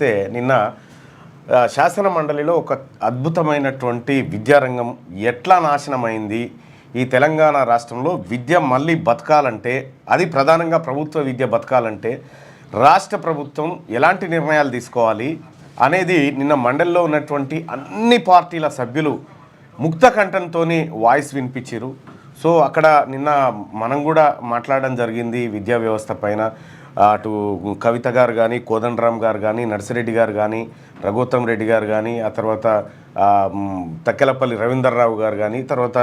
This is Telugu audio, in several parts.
అయితే నిన్న శాసన మండలిలో ఒక అద్భుతమైనటువంటి విద్యారంగం ఎట్లా నాశనమైంది. ఈ తెలంగాణ రాష్ట్రంలో విద్య మళ్ళీ బతకాలంటే, అది ప్రధానంగా ప్రభుత్వ విద్య బతకాలంటే రాష్ట్ర ప్రభుత్వం ఎలాంటి నిర్ణయాలు తీసుకోవాలి అనేది నిన్న మండలిలో ఉన్నటువంటి అన్ని పార్టీల సభ్యులు ముక్త కంఠంతో వాయిస్ వినిపించారు. సో అక్కడ నిన్న మనం కూడా మాట్లాడడం జరిగింది విద్యా వ్యవస్థ పైన. అటు కవిత గారు కానీ, కోదండరామ్ గారు కానీ, నర్సిరెడ్డి గారు కానీ, రఘుత్తం రెడ్డి గారు కానీ, ఆ తర్వాత తక్కెలపల్లి రవీందర్రావు గారు కానీ, తర్వాత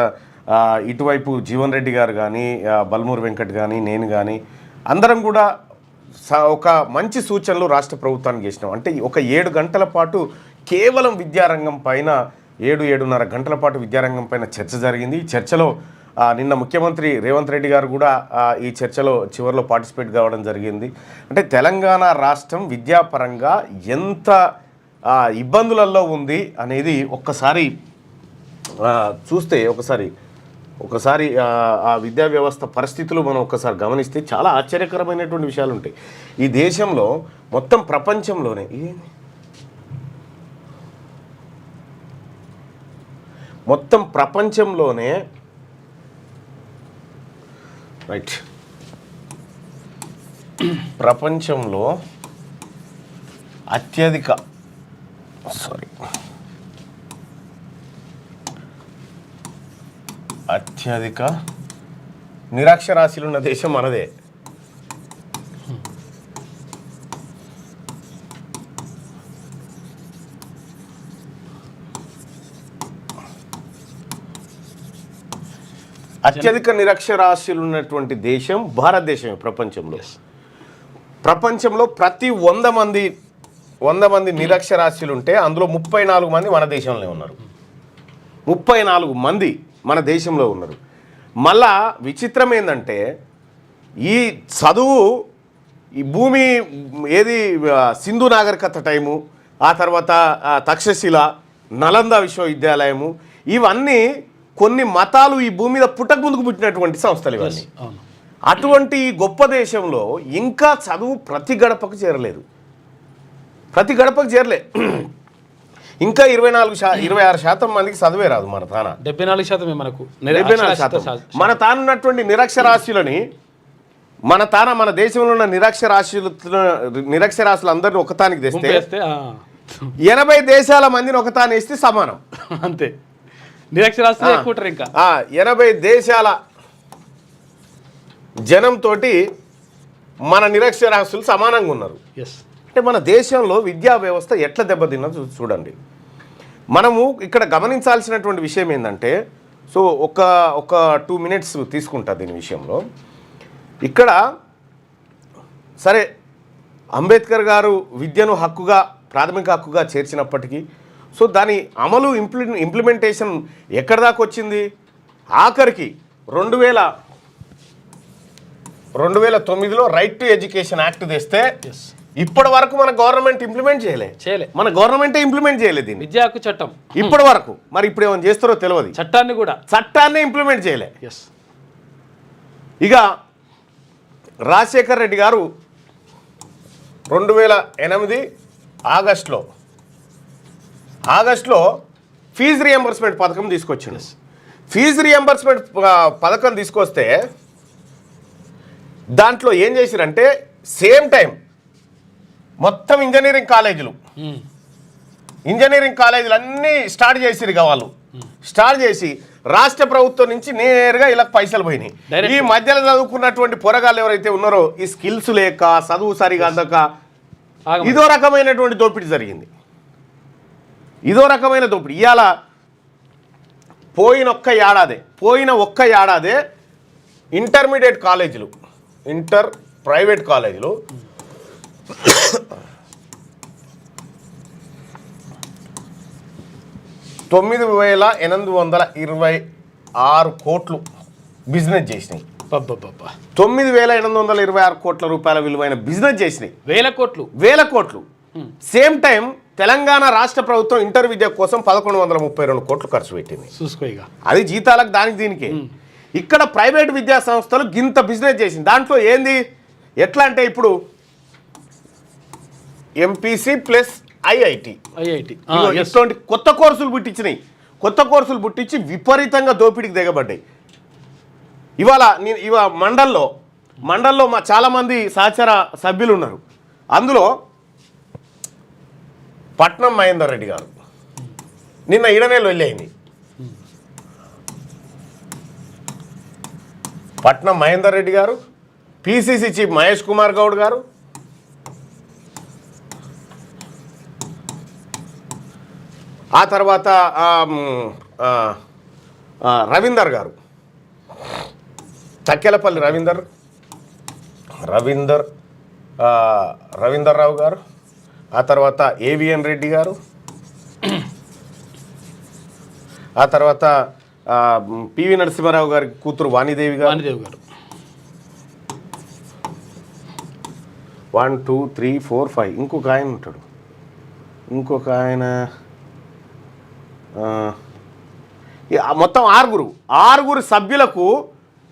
ఇటువైపు జీవన్ రెడ్డి గారు కానీ, బల్మూరు వెంకట్ కానీ, నేను కానీ అందరం కూడా ఒక మంచి సూచనలు రాష్ట్ర ప్రభుత్వానికి చేసినాం. అంటే ఒక 7 గంటల పాటు కేవలం విద్యారంగం పైన 7-7:30 గంటల పాటు విద్యారంగం పైన చర్చ జరిగింది. ఈ చర్చలో నిన్న ముఖ్యమంత్రి రేవంత్ రెడ్డి గారు కూడా ఈ చర్చలో చివరిలో పార్టిసిపేట్ కావడం జరిగింది. అంటే తెలంగాణ రాష్ట్రం విద్యాపరంగా ఎంత ఇబ్బందులలో ఉంది అనేది ఒక్కసారి చూస్తే, ఒకసారి ఆ విద్యా వ్యవస్థ పరిస్థితులు మనం ఒక్కసారి గమనిస్తే చాలా ఆశ్చర్యకరమైనటువంటి విషయాలు ఉంటాయి. ఈ దేశంలో మొత్తం ప్రపంచంలోనే ప్రపంచంలో అత్యధిక నిరక్షరాస్యులు ఉన్న దేశం మనదే. అత్యధిక నిరక్షరాస్యులు ఉన్నటువంటి దేశం భారతదేశమే ప్రపంచంలో ప్రతి 100 మంది నిరక్షరాస్యులు ఉంటే అందులో 34 మంది మన దేశంలో ఉన్నారు. 34 మంది మన దేశంలో ఉన్నారు. మళ్ళా విచిత్రం ఏంటంటే ఈ చదువు, ఈ భూమి ఏది సింధు నాగరికత టైము, ఆ తర్వాత తక్షశిల, నలంద విశ్వవిద్యాలయము, ఇవన్నీ కొన్ని మతాలు ఈ భూమి మీద పుట్టక ముందుకు పుట్టినటువంటి సంస్థలు ఇవన్నీ. అటువంటి గొప్ప దేశంలో ఇంకా చదువు ప్రతి గడపకు చేరలేదు. ఇంకా 26% మందికి చదివే రాదు. మన తాన 74% మనకు 74%. మన తాను ఉన్నటువంటి నిరక్షరాస్యులని మన దేశంలో ఉన్న నిరక్షరాస్యులు అందరిని ఒకతానికి తెస్తే 80 దేశాల మందిని ఒకతాను వేస్తే సమానం. అంతే. నిరక్షరాస్యులు ఎక్కువ ఉంటారు. ఇంకా 80 దేశాల జనంతో మన నిరక్షరాస్యులు సమానంగా ఉన్నారు. అంటే మన దేశంలో విద్యా వ్యవస్థ ఎట్లా దెబ్బతిన్నదో చూడండి. మనము ఇక్కడ గమనించాల్సినటువంటి విషయం ఏంటంటే, సో ఒక 2 minutes తీసుకుంటా దీని విషయంలో. ఇక్కడ సరే అంబేద్కర్ గారు విద్యను ప్రాథమిక హక్కుగా చేర్చినప్పటికీ, సో దాని అమలు ఇంప్లిమెంటేషన్ ఎక్కడి దాకా వచ్చింది? ఆఖరికి 2009లో రైట్ టు ఎడ్యుకేషన్ యాక్ట్ తెస్తే ఇప్పటి వరకు మన గవర్నమెంట్ ఇంప్లిమెంట్ చేయలే. మన గవర్నమెంటే ఇంప్లిమెంట్ చేయలేదు దీన్ని, విద్యా హక్కు చట్టం ఇప్పటి వరకు. మరి ఇప్పుడు ఏమైనా చేస్తారో తెలియదు. చట్టాన్ని ఇంప్లిమెంట్ చేయలే. ఇక రాజశేఖర్ రెడ్డి గారు 2008 ఆగస్టులో ఫీజు రియంబర్స్మెంట్ పథకం తీసుకొచ్చిండు. ఫీజు రియంబర్స్మెంట్ పథకం తీసుకొస్తే దాంట్లో ఏం చేసిరంటే సేమ్ టైం మొత్తం ఇంజనీరింగ్ కాలేజీలు అన్నీ స్టార్ట్ చేసిరు. వాళ్ళు స్టార్ట్ చేసి రాష్ట్ర ప్రభుత్వం నుంచి నేరుగా ఇలా పైసలు పోయినాయి. ఈ మధ్యలో చదువుకున్నటువంటి పొరగాళ్ళు ఎవరైతే ఉన్నారో ఈ స్కిల్స్ లేక, చదువు సరిగా అందక ఇదో రకమైనటువంటి దోపిడీ జరిగింది. ఇవాళ పోయిన ఒక్క ఏడాదే ఇంటర్మీడియట్ కాలేజీలు, ప్రైవేట్ కాలేజీలు 9,826 కోట్లు బిజినెస్ చేసినాయి. 9,826 కోట్ల రూపాయల విలువైన బిజినెస్ చేసినాయి. వేల కోట్లు. సేమ్ టైం తెలంగాణ రాష్ట్ర ప్రభుత్వం ఇంటర్ విద్య కోసం 1132 కోట్లు ఖర్చు పెట్టింది. అది జీతాలకు దానికి దీనికి. ఇక్కడ ప్రైవేట్ విద్యా సంస్థలు గింత బిజినెస్ చేసింది. దాంట్లో ఏంది ఎట్లా అంటే ఇప్పుడు ఎంపీసీ ప్లస్ ఐఐటి ఐఐటి ఇటువంటి కొత్త కోర్సులు పుట్టించినాయి. కొత్త కోర్సులు పుట్టించి విపరీతంగా దోపిడీకి దిగబడ్డాయి. ఇవాళ మండల్లో మా చాలామంది సహచర సభ్యులు ఉన్నారు. అందులో పట్నం మహేందర్ రెడ్డి గారు నిన్న ఇడనేలు వెళ్ళయింది. పట్నం మహేందర్ రెడ్డి గారు, పిసిసి చీఫ్ మహేష్ కుమార్ గౌడ్ గారు, ఆ తర్వాత రవీందర్ గారు, తక్కెలపల్లి రవీందర్ రావు గారు, ఆ తర్వాత ఏవిఎన్ రెడ్డి గారు, ఆ తర్వాత పివి నరసింహారావు గారి కూతురు వాణిదేవి గారు 1 2 3 4 5 ఇంకొక ఆయన ఉంటాడు. ఇంకొక ఆయన మొత్తం ఆరుగురు సభ్యులకు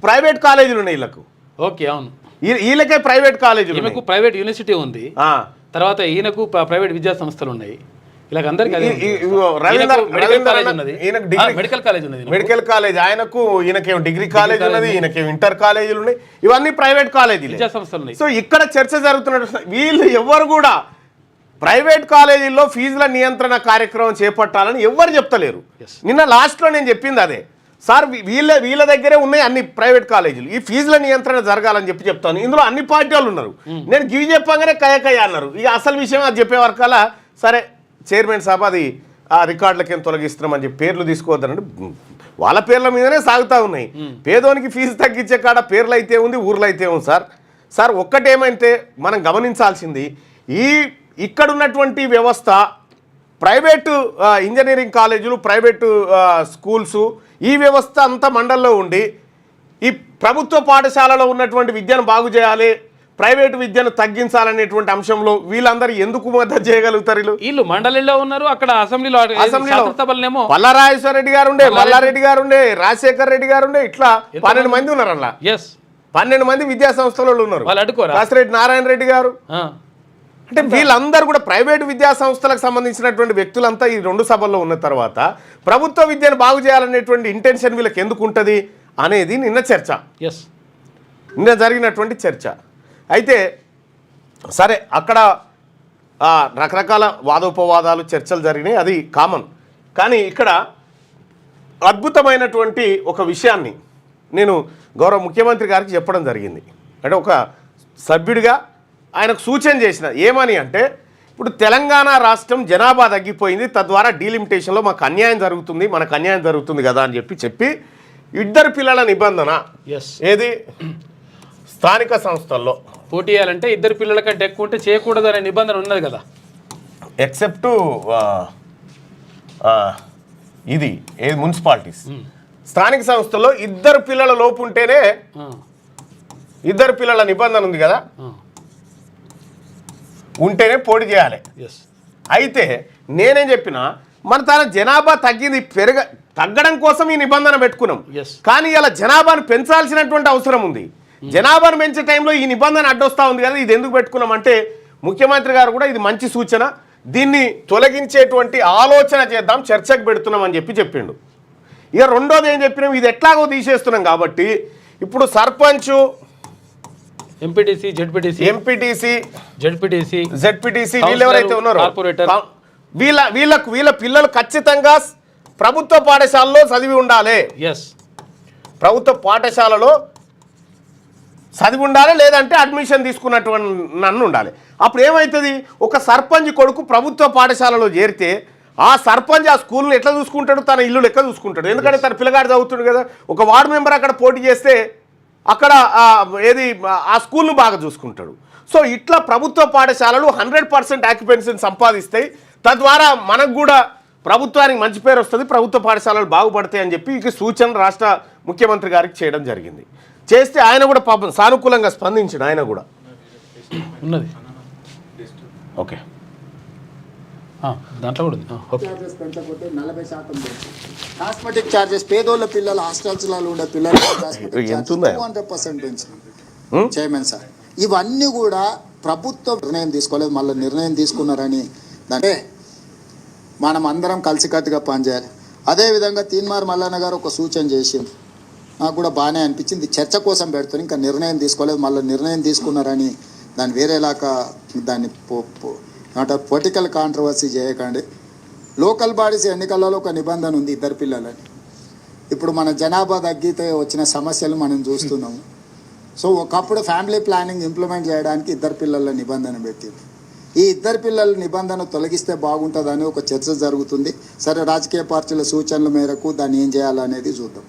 ప్రైవేట్ కాలేజీలు ఉన్నాయి. వీళ్ళకు ఓకే, అవును, వీళ్ళకే ప్రైవేట్ కాలేజీలు, ఈమెకు ప్రైవేట్ యూనివర్సిటీ ఉంది, తర్వాత ఈయనకు ప్రైవేట్ విద్యా సంస్థలు ఉన్నాయి. మెడికల్ కాలేజ్ ఆయనకు, ఈయనకేమో డిగ్రీ కాలేజ్ ఉన్నది, ఈయనకేమో ఇంటర్ కాలేజీలు ఉన్నాయి. ఇవన్నీ ప్రైవేట్ కాలేజీలు, విద్యా సంస్థలు ఉన్నాయి. సో ఇక్కడ చర్చ జరుగుతున్నట్టు వీళ్ళు ఎవరు కూడా ప్రైవేట్ కాలేజీల్లో ఫీజుల నియంత్రణ కార్యక్రమం చేపట్టాలని ఎవరు చెప్తలేరు. నిన్న లాస్ట్లో నేను చెప్పింది అదే సార్, వీళ్ళ దగ్గరే ఉన్నాయి అన్ని ప్రైవేట్ కాలేజీలు, ఈ ఫీజుల నియంత్రణ జరగాలని చెప్తాను. ఇందులో అన్ని పార్టీ వాళ్ళు ఉన్నారు. నేను గివి చెప్పగానే కయ్య అన్నారు. ఇక అసలు విషయం అది చెప్పే వరకల్లా సరే చైర్మన్ సాబ్ అది ఆ రికార్డులకేం తొలగిస్తున్నామని చెప్పి పేర్లు తీసుకోవద్దనండి. వాళ్ళ పేర్ల మీదనే సాగుతూ ఉన్నాయి. పేదోనికి ఫీజు తగ్గించే కాడ పేర్లు అయితే ఉంది, ఊర్లు అయితే ఉంది. సార్ ఒక్కటేమంటే మనం గమనించాల్సింది, ఇక్కడ ఉన్నటువంటి వ్యవస్థ ప్రైవేటు ఇంజనీరింగ్ కాలేజీలు, ప్రైవేటు స్కూల్సు, ఈ వ్యవస్థ అంతా మండల్లో ఉండి ఈ ప్రభుత్వ పాఠశాలలో ఉన్నటువంటి విద్యను బాగు చేయాలి, ప్రైవేటు విద్యను తగ్గించాలనేటువంటి అంశంలో వీళ్ళందరూ ఎందుకు మద్దతు చేయగలుగుతారు? వీళ్ళు మండలిలో ఉన్నారు, అక్కడ అసెంబ్లీలో పల్లారాజేశ్వర రెడ్డి గారు ఉండే, మల్లారెడ్డి గారు ఉండే, రాజశేఖర్ రెడ్డి గారు ఉండే, ఇట్లా 12 మంది ఉన్నారు. అలా 12 మంది విద్యా సంస్థలలో ఉన్నారు. కాసిరెడ్డి నారాయణ రెడ్డి గారు, అంటే వీళ్ళందరూ కూడా ప్రైవేటు విద్యా సంస్థలకు సంబంధించినటువంటి వ్యక్తులంతా ఈ 2 సభల్లో ఉన్న తర్వాత ప్రభుత్వ విద్యను బాగు చేయాలనేటువంటి ఇంటెన్షన్ వీళ్ళకి ఎందుకు ఉంటుంది అనేది నిన్న చర్చ, నిన్న జరిగినటువంటి చర్చ. అయితే సరే అక్కడ రకరకాల వాదోపవాదాలు చర్చలు జరిగినాయి, అది కామన్. కానీ ఇక్కడ అద్భుతమైనటువంటి ఒక విషయాన్ని నేను గౌరవ ముఖ్యమంత్రి గారికి చెప్పడం జరిగింది. అంటే ఒక సభ్యుడిగా ఆయనకు సూచన చేసిన ఏమని అంటే, ఇప్పుడు తెలంగాణ రాష్ట్రం జనాభా తగ్గిపోయింది, తద్వారా డీలిమిటేషన్లో మనకు అన్యాయం జరుగుతుంది కదా అని చెప్పి 2 పిల్లల నిబంధన ఏది స్థానిక సంస్థల్లో పోటీ చేయాలంటే 2 పిల్లల కంటే ఎక్కువ ఉంటే చేయకూడదు అనే నిబంధన ఉన్నది కదా, ఎక్సెప్ట్ ఇది ఏది మున్సిపాలిటీస్. స్థానిక సంస్థల్లో 2 పిల్లల లోపు ఉంటేనే 2 పిల్లల నిబంధన ఉంది కదా, ఉంటేనే పోటీ చేయాలి. అయితే నేనేం చెప్పినా మన తన జనాభా తగ్గడం కోసం ఈ నిబంధన పెట్టుకున్నాం. కానీ ఇలా జనాభాను పెంచాల్సినటువంటి అవసరం ఉంది. జనాభాను పెంచే టైంలో ఈ నిబంధన అడ్డొస్తూ ఉంది కదా, ఇది ఎందుకు పెట్టుకున్నాం అంటే ముఖ్యమంత్రి గారు కూడా ఇది మంచి సూచన, దీన్ని తొలగించేటువంటి ఆలోచన చేద్దాం, చర్చకు పెడుతున్నాం అని చెప్పిండు. ఇక రెండోది ఏం చెప్పినాం, ఇది ఎట్లాగో తీసేస్తున్నాం కాబట్టి ఇప్పుడు సర్పంచ్, ఎంపీటీసీ, జెడ్పీటీసీ వీళ్ళు ఎవరైతే ఉన్నారో వీళ్ళ పిల్లలు ఖచ్చితంగా ప్రభుత్వ పాఠశాలలో చదివి ఉండాలి. ప్రభుత్వ పాఠశాలలో చదివి ఉండాలి, లేదంటే అడ్మిషన్ తీసుకున్నటువంటి నన్ను ఉండాలి. అప్పుడు ఏమవుతుంది, ఒక సర్పంచ్ కొడుకు ప్రభుత్వ పాఠశాలలో చేరితే ఆ సర్పంచ్ ఆ స్కూల్ని ఎట్లా చూసుకుంటాడు, తన ఇల్లు లెక్క చూసుకుంటాడు. ఎందుకంటే తన పిల్లగాడు చదువుతాడు కదా. ఒక వార్డు మెంబర్ అక్కడ పోటీ చేస్తే అక్కడ ఆ స్కూల్ను బాగా చూసుకుంటాడు. సో ఇట్లా ప్రభుత్వ పాఠశాలలు 100% ఆక్యుపెన్సీని సంపాదిస్తాయి. తద్వారా మనకు కూడా ప్రభుత్వానికి మంచి పేరు వస్తుంది, ప్రభుత్వ పాఠశాలలు బాగుపడతాయి అని చెప్పి ఈ సూచన రాష్ట్ర ముఖ్యమంత్రి గారికి చేయడం జరిగింది. చేస్తే ఆయన కూడా పాపం సానుకూలంగా స్పందించాడు. ఆయన కూడా ఉన్నది. ఓకే, దాంట్లో కూడా పెంచకపోతే 40% కాస్మెటిక్ ఛార్జెస్ పేదోళ్ళ పిల్లల హాస్టల్స్లలో ఉండే పిల్లలు 100% పెంచినాం చైర్మన్ సార్. ఇవన్నీ కూడా ప్రభుత్వం నిర్ణయం తీసుకోలేదు, మళ్ళీ నిర్ణయం తీసుకున్నారని అంటే మనం అందరం కలిసికట్టుగా పనిచేయాలి. అదేవిధంగా తీన్మార్ మల్లన్న గారు ఒక సూచన చేసింది, నాకు కూడా బాగానే అనిపించింది. చర్చ కోసం పెడుతుంది, ఇంకా నిర్ణయం తీసుకోలేదు, మళ్ళీ నిర్ణయం తీసుకున్నారని దాన్ని వేరేలాగా దాన్ని అంటే పొలిటికల్ కాంట్రవర్సీ చేయకండి. లోకల్ బాడీస్ ఎన్నికలలో ఒక నిబంధన ఉంది, ఇద్దరు పిల్లలని. ఇప్పుడు మన జనాభా తగ్గితే వచ్చిన సమస్యలు మనం చూస్తున్నాము. సో ఒకప్పుడు ఫ్యామిలీ ప్లానింగ్ ఇంప్లిమెంట్ చేయడానికి ఇద్దరు పిల్లల నిబంధన పెట్టింది. ఈ ఇద్దరు పిల్లల నిబంధన తొలగిస్తే బాగుంటుందని ఒక చర్చ జరుగుతుంది. సరే, రాజకీయ పార్టీల సూచనల మేరకు దాన్ని ఏం చేయాలనేది చూద్దాం.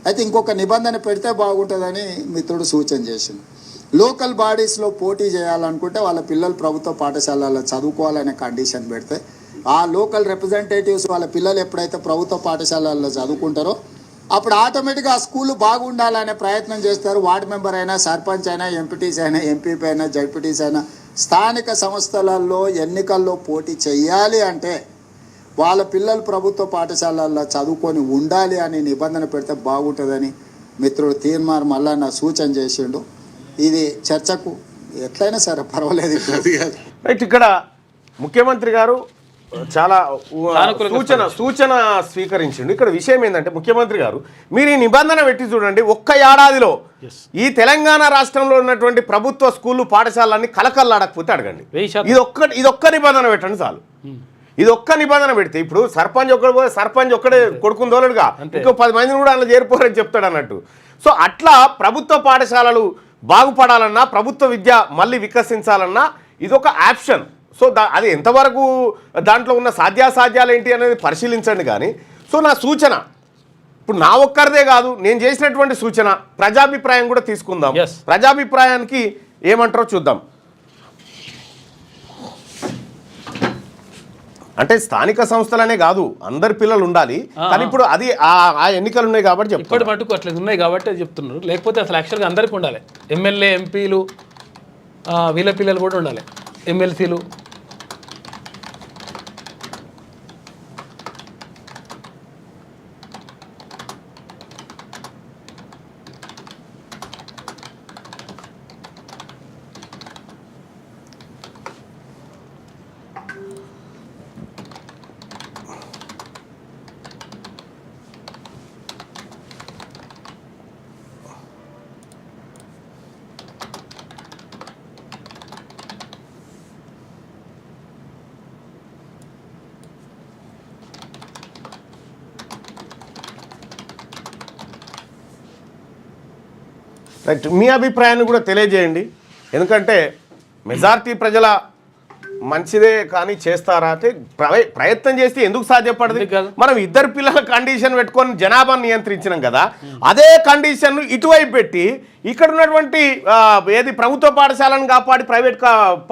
అయితే ఇంకొక నిబంధన పెడితే బాగుంటుందని మిత్రుడు సూచన చేసింది. లోకల్ బాడీస్లో పోటీ చేయాలనుకుంటే వాళ్ళ పిల్లలు ప్రభుత్వ పాఠశాలలో చదువుకోవాలనే కండిషన్ పెడితే ఆ లోకల్ రిప్రజెంటేటివ్స్ వాళ్ళ పిల్లలు ఎప్పుడైతే ప్రభుత్వ పాఠశాలల్లో చదువుకుంటారో అప్పుడు ఆటోమేటిక్గా ఆ స్కూల్ బాగుండాలనే ప్రయత్నం చేస్తారు. వార్డు మెంబర్ అయినా, సర్పంచ్ అయినా, ఎంపీటీస్ అయినా, ఎంపీపీ అయినా, జడ్పీటీస్ అయినా స్థానిక సంస్థలలో ఎన్నికల్లో పోటీ చేయాలి అంటే వాళ్ళ పిల్లలు ప్రభుత్వ పాఠశాలల్లో చదువుకొని ఉండాలి అని నిబంధన పెడితే బాగుంటుందని మిత్రుడు తీన్మార్ మల్లన్న సూచన చేసిండు. ఇది చర్చకు ఎట్లయినా సరే పర్వాలేదు. రైట్, ఇక్కడ ముఖ్యమంత్రి గారు చాలా సూచన స్వీకరించిండు. ఇక్కడ విషయం ఏంటంటే ముఖ్యమంత్రి గారు మీరు ఈ నిబంధన పెట్టి చూడండి, ఒక్క ఏడాదిలో ఈ తెలంగాణ రాష్ట్రంలో ఉన్నటువంటి ప్రభుత్వ స్కూళ్ళు పాఠశాలన్నీ కలకల్లాడకపోతే అడగండి. ఇది ఒక్క నిబంధన పెట్టండి చాలు. ఇది ఒక్క నిబంధన పెడితే ఇప్పుడు సర్పంచ్ ఒక్కడే కొడుకుందోలుగా ఇంకో 10 మందిని కూడా అలా చేరిపోరని చెప్తాడు అన్నట్టు. సో అట్లా ప్రభుత్వ పాఠశాలలు బాగుపడాలన్నా, ప్రభుత్వ విద్య మళ్ళీ వికసించాలన్నా ఇదొక ఆప్షన్. సో అది ఎంతవరకు దాంట్లో ఉన్న సాధ్యాసాధ్యాలు ఏంటి అనేది పరిశీలించండి. కానీ సో నా సూచన ఇప్పుడు నా ఒక్కరిదే కాదు, నేను చేసినటువంటి సూచన ప్రజాభిప్రాయం కూడా తీసుకుందాం. ప్రజాభిప్రాయానికి ఏమంటారో చూద్దాం. అంటే స్థానిక సంస్థలనే కాదు, అందరి పిల్లలు ఉండాలి. కానీ ఇప్పుడు అది ఆ ఎన్నికలు ఉన్నాయి కాబట్టి ఇప్పటి మటుకు అట్లా ఉన్నాయి కాబట్టి అది చెప్తున్నారు. లేకపోతే అసలు యాక్చువల్గా అందరికీ ఉండాలి. ఎమ్మెల్యే, ఎంపీలు, వీళ్ళ పిల్లలు కూడా ఉండాలి, ఎమ్మెల్సీలు. రైట్, మీ అభిప్రాయాన్ని కూడా తెలియజేయండి. ఎందుకంటే మెజారిటీ ప్రజల మంచిదే కానీ చేస్తారా అంటే ప్రయత్నం చేస్తే ఎందుకు సాధ్యపడదు? మనం ఇద్దరు పిల్లల కండిషన్ పెట్టుకొని జనాభాను నియంత్రించినాం కదా, అదే కండిషన్ ఇటువైపు పెట్టి ఇక్కడ ఉన్నటువంటి ఏది ప్రభుత్వ పాఠశాలను కాపాడి ప్రైవేట్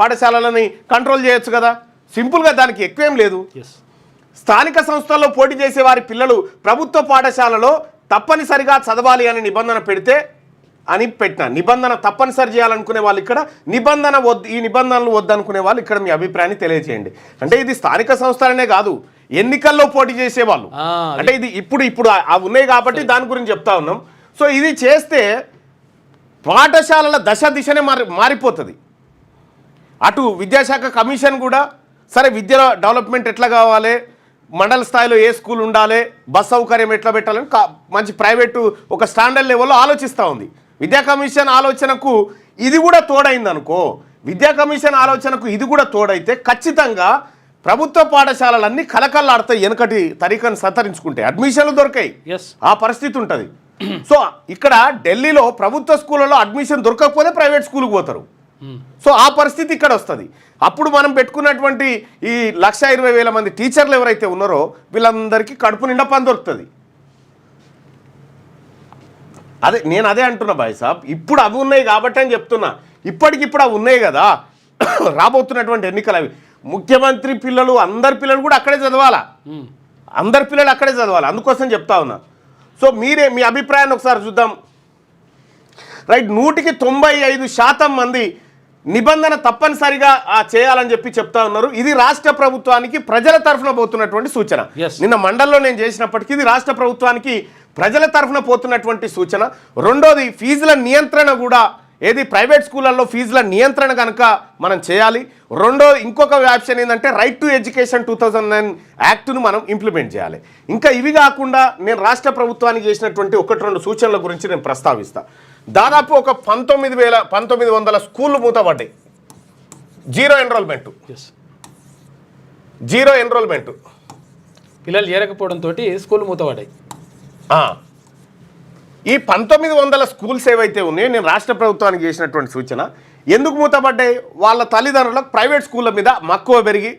పాఠశాలలని కంట్రోల్ చేయొచ్చు కదా. సింపుల్గా, దానికి ఎక్కువేం లేదు. స్థానిక సంస్థల్లో పోటీ చేసే వారి పిల్లలు ప్రభుత్వ పాఠశాలలో తప్పనిసరిగా చదవాలి అని నిబంధన పెడితే అని పెట్టిన నిబంధన తప్పనిసరి చేయాలనుకునే వాళ్ళు ఇక్కడ నిబంధన వద్దు, ఈ నిబంధనలు వద్దనుకునే వాళ్ళు ఇక్కడ మీ అభిప్రాయాన్ని తెలియజేయండి. అంటే ఇది స్థానిక సంస్థలనే కాదు, ఎన్నికల్లో పోటీ చేసేవాళ్ళు. అంటే ఇది ఇప్పుడు అవి ఉన్నాయి కాబట్టి దాని గురించి చెప్తా ఉన్నాం. సో ఇది చేస్తే పాఠశాలల దిశనే మారిపోతుంది. అటు విద్యాశాఖ కమిషన్ కూడా సరే విద్యలో డెవలప్మెంట్ ఎట్లా కావాలి, మండల స్థాయిలో ఏ స్కూల్ ఉండాలి, బస్ సౌకర్యం ఎట్లా పెట్టాలని మంచి ప్రైవేటు ఒక స్టాండర్డ్ లెవెల్లో ఆలోచిస్తూ ఉంది. విద్యా కమిషన్ ఆలోచనకు ఇది కూడా తోడైంది అనుకో, విద్యా కమిషన్ ఆలోచనకు ఇది కూడా తోడైతే ఖచ్చితంగా ప్రభుత్వ పాఠశాలలన్నీ కలకల్లాడతాయి. వెనకటి తరీఖను సతరించుకుంటే అడ్మిషన్లు దొరకాయి, ఆ పరిస్థితి ఉంటుంది. సో ఇక్కడ ఢిల్లీలో ప్రభుత్వ స్కూళ్ళలో అడ్మిషన్ దొరకకపోతే ప్రైవేట్ స్కూల్కి పోతారు. సో ఆ పరిస్థితి ఇక్కడ వస్తుంది. అప్పుడు మనం పెట్టుకున్నటువంటి ఈ 1,20,000 మంది టీచర్లు ఎవరైతే ఉన్నారో వీళ్ళందరికీ కడుపు నిండా పని దొరుకుతుంది. నేను అదే అంటున్నా భాయ్ సాబ్, ఇప్పుడు అవి ఉన్నాయి కాబట్టి అని చెప్తున్నా. ఇప్పటికిప్పుడు అవి ఉన్నాయి కదా, రాబోతున్నటువంటి ఎన్నికలు అవి ముఖ్యమంత్రి పిల్లలు అందరి పిల్లలు కూడా అక్కడే చదవాలా, అందరి పిల్లలు అక్కడే చదవాలి. అందుకోసం చెప్తా ఉన్నా. సో మీ అభిప్రాయాన్ని ఒకసారి చూద్దాం. రైట్, 195% మంది నిబంధన తప్పనిసరిగా చేయాలని చెప్తా ఉన్నారు. ఇది రాష్ట్ర ప్రభుత్వానికి ప్రజల తరఫున పోతున్నటువంటి సూచన. నిన్న మండల్లో నేను చేసినప్పటికీ ఇది రాష్ట్ర ప్రభుత్వానికి ప్రజల తరఫున పోతున్నటువంటి సూచన. రెండోది, ఫీజుల నియంత్రణ కూడా ఏది ప్రైవేట్ స్కూళ్ళల్లో ఫీజుల నియంత్రణ కనుక మనం చేయాలి. ఇంకొక ఆప్షన్ ఏంటంటే రైట్ టు ఎడ్యుకేషన్ 2009 యాక్ట్ను మనం ఇంప్లిమెంట్ చేయాలి. ఇంకా ఇవి కాకుండా నేను రాష్ట్ర ప్రభుత్వానికి చేసినటువంటి 1-2 సూచనల గురించి నేను ప్రస్తావిస్తా. దాదాపు ఒక 1900 స్కూళ్ళు మూతపడ్డాయి. జీరో ఎన్రోల్మెంట్ పిల్లలు చేరకపోవడంతో స్కూల్ మూతపడ్డాయి. ఈ 1900 స్కూల్స్ ఏవైతే ఉన్నాయో నేను రాష్ట్ర ప్రభుత్వానికి చేసినటువంటి సూచన, ఎందుకు మూతపడ్డాయి? వాళ్ళ తల్లిదండ్రులకు ప్రైవేట్ స్కూళ్ళ మీద మక్కువ పెరిగి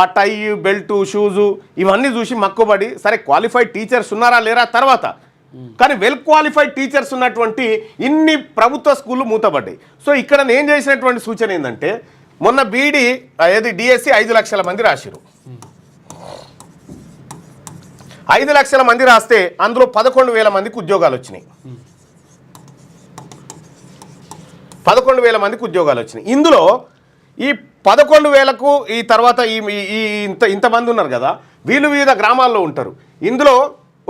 ఆ టై బెల్ట్ షూజు ఇవన్నీ చూసి మక్కువపడి, సరే క్వాలిఫైడ్ టీచర్స్ ఉన్నారా లేరా తర్వాత, కానీ వెల్ క్వాలిఫైడ్ టీచర్స్ ఉన్నటువంటి ఇన్ని ప్రభుత్వ స్కూళ్ళు మూతపడ్డాయి. సో ఇక్కడ నేను చేసినటువంటి సూచన ఏంటంటే, మొన్న బీఈడి డిఎస్సి 5 లక్షల మంది రాశారు. 5 లక్షల మంది రాస్తే అందులో 11,000 మందికి ఉద్యోగాలు వచ్చినాయి. 11,000 మందికి ఉద్యోగాలు వచ్చినాయి. ఇందులో ఈ 11,000కు ఈ తర్వాత ఇంతమంది ఉన్నారు కదా, వీళ్ళు వివిధ గ్రామాల్లో ఉంటారు. ఇందులో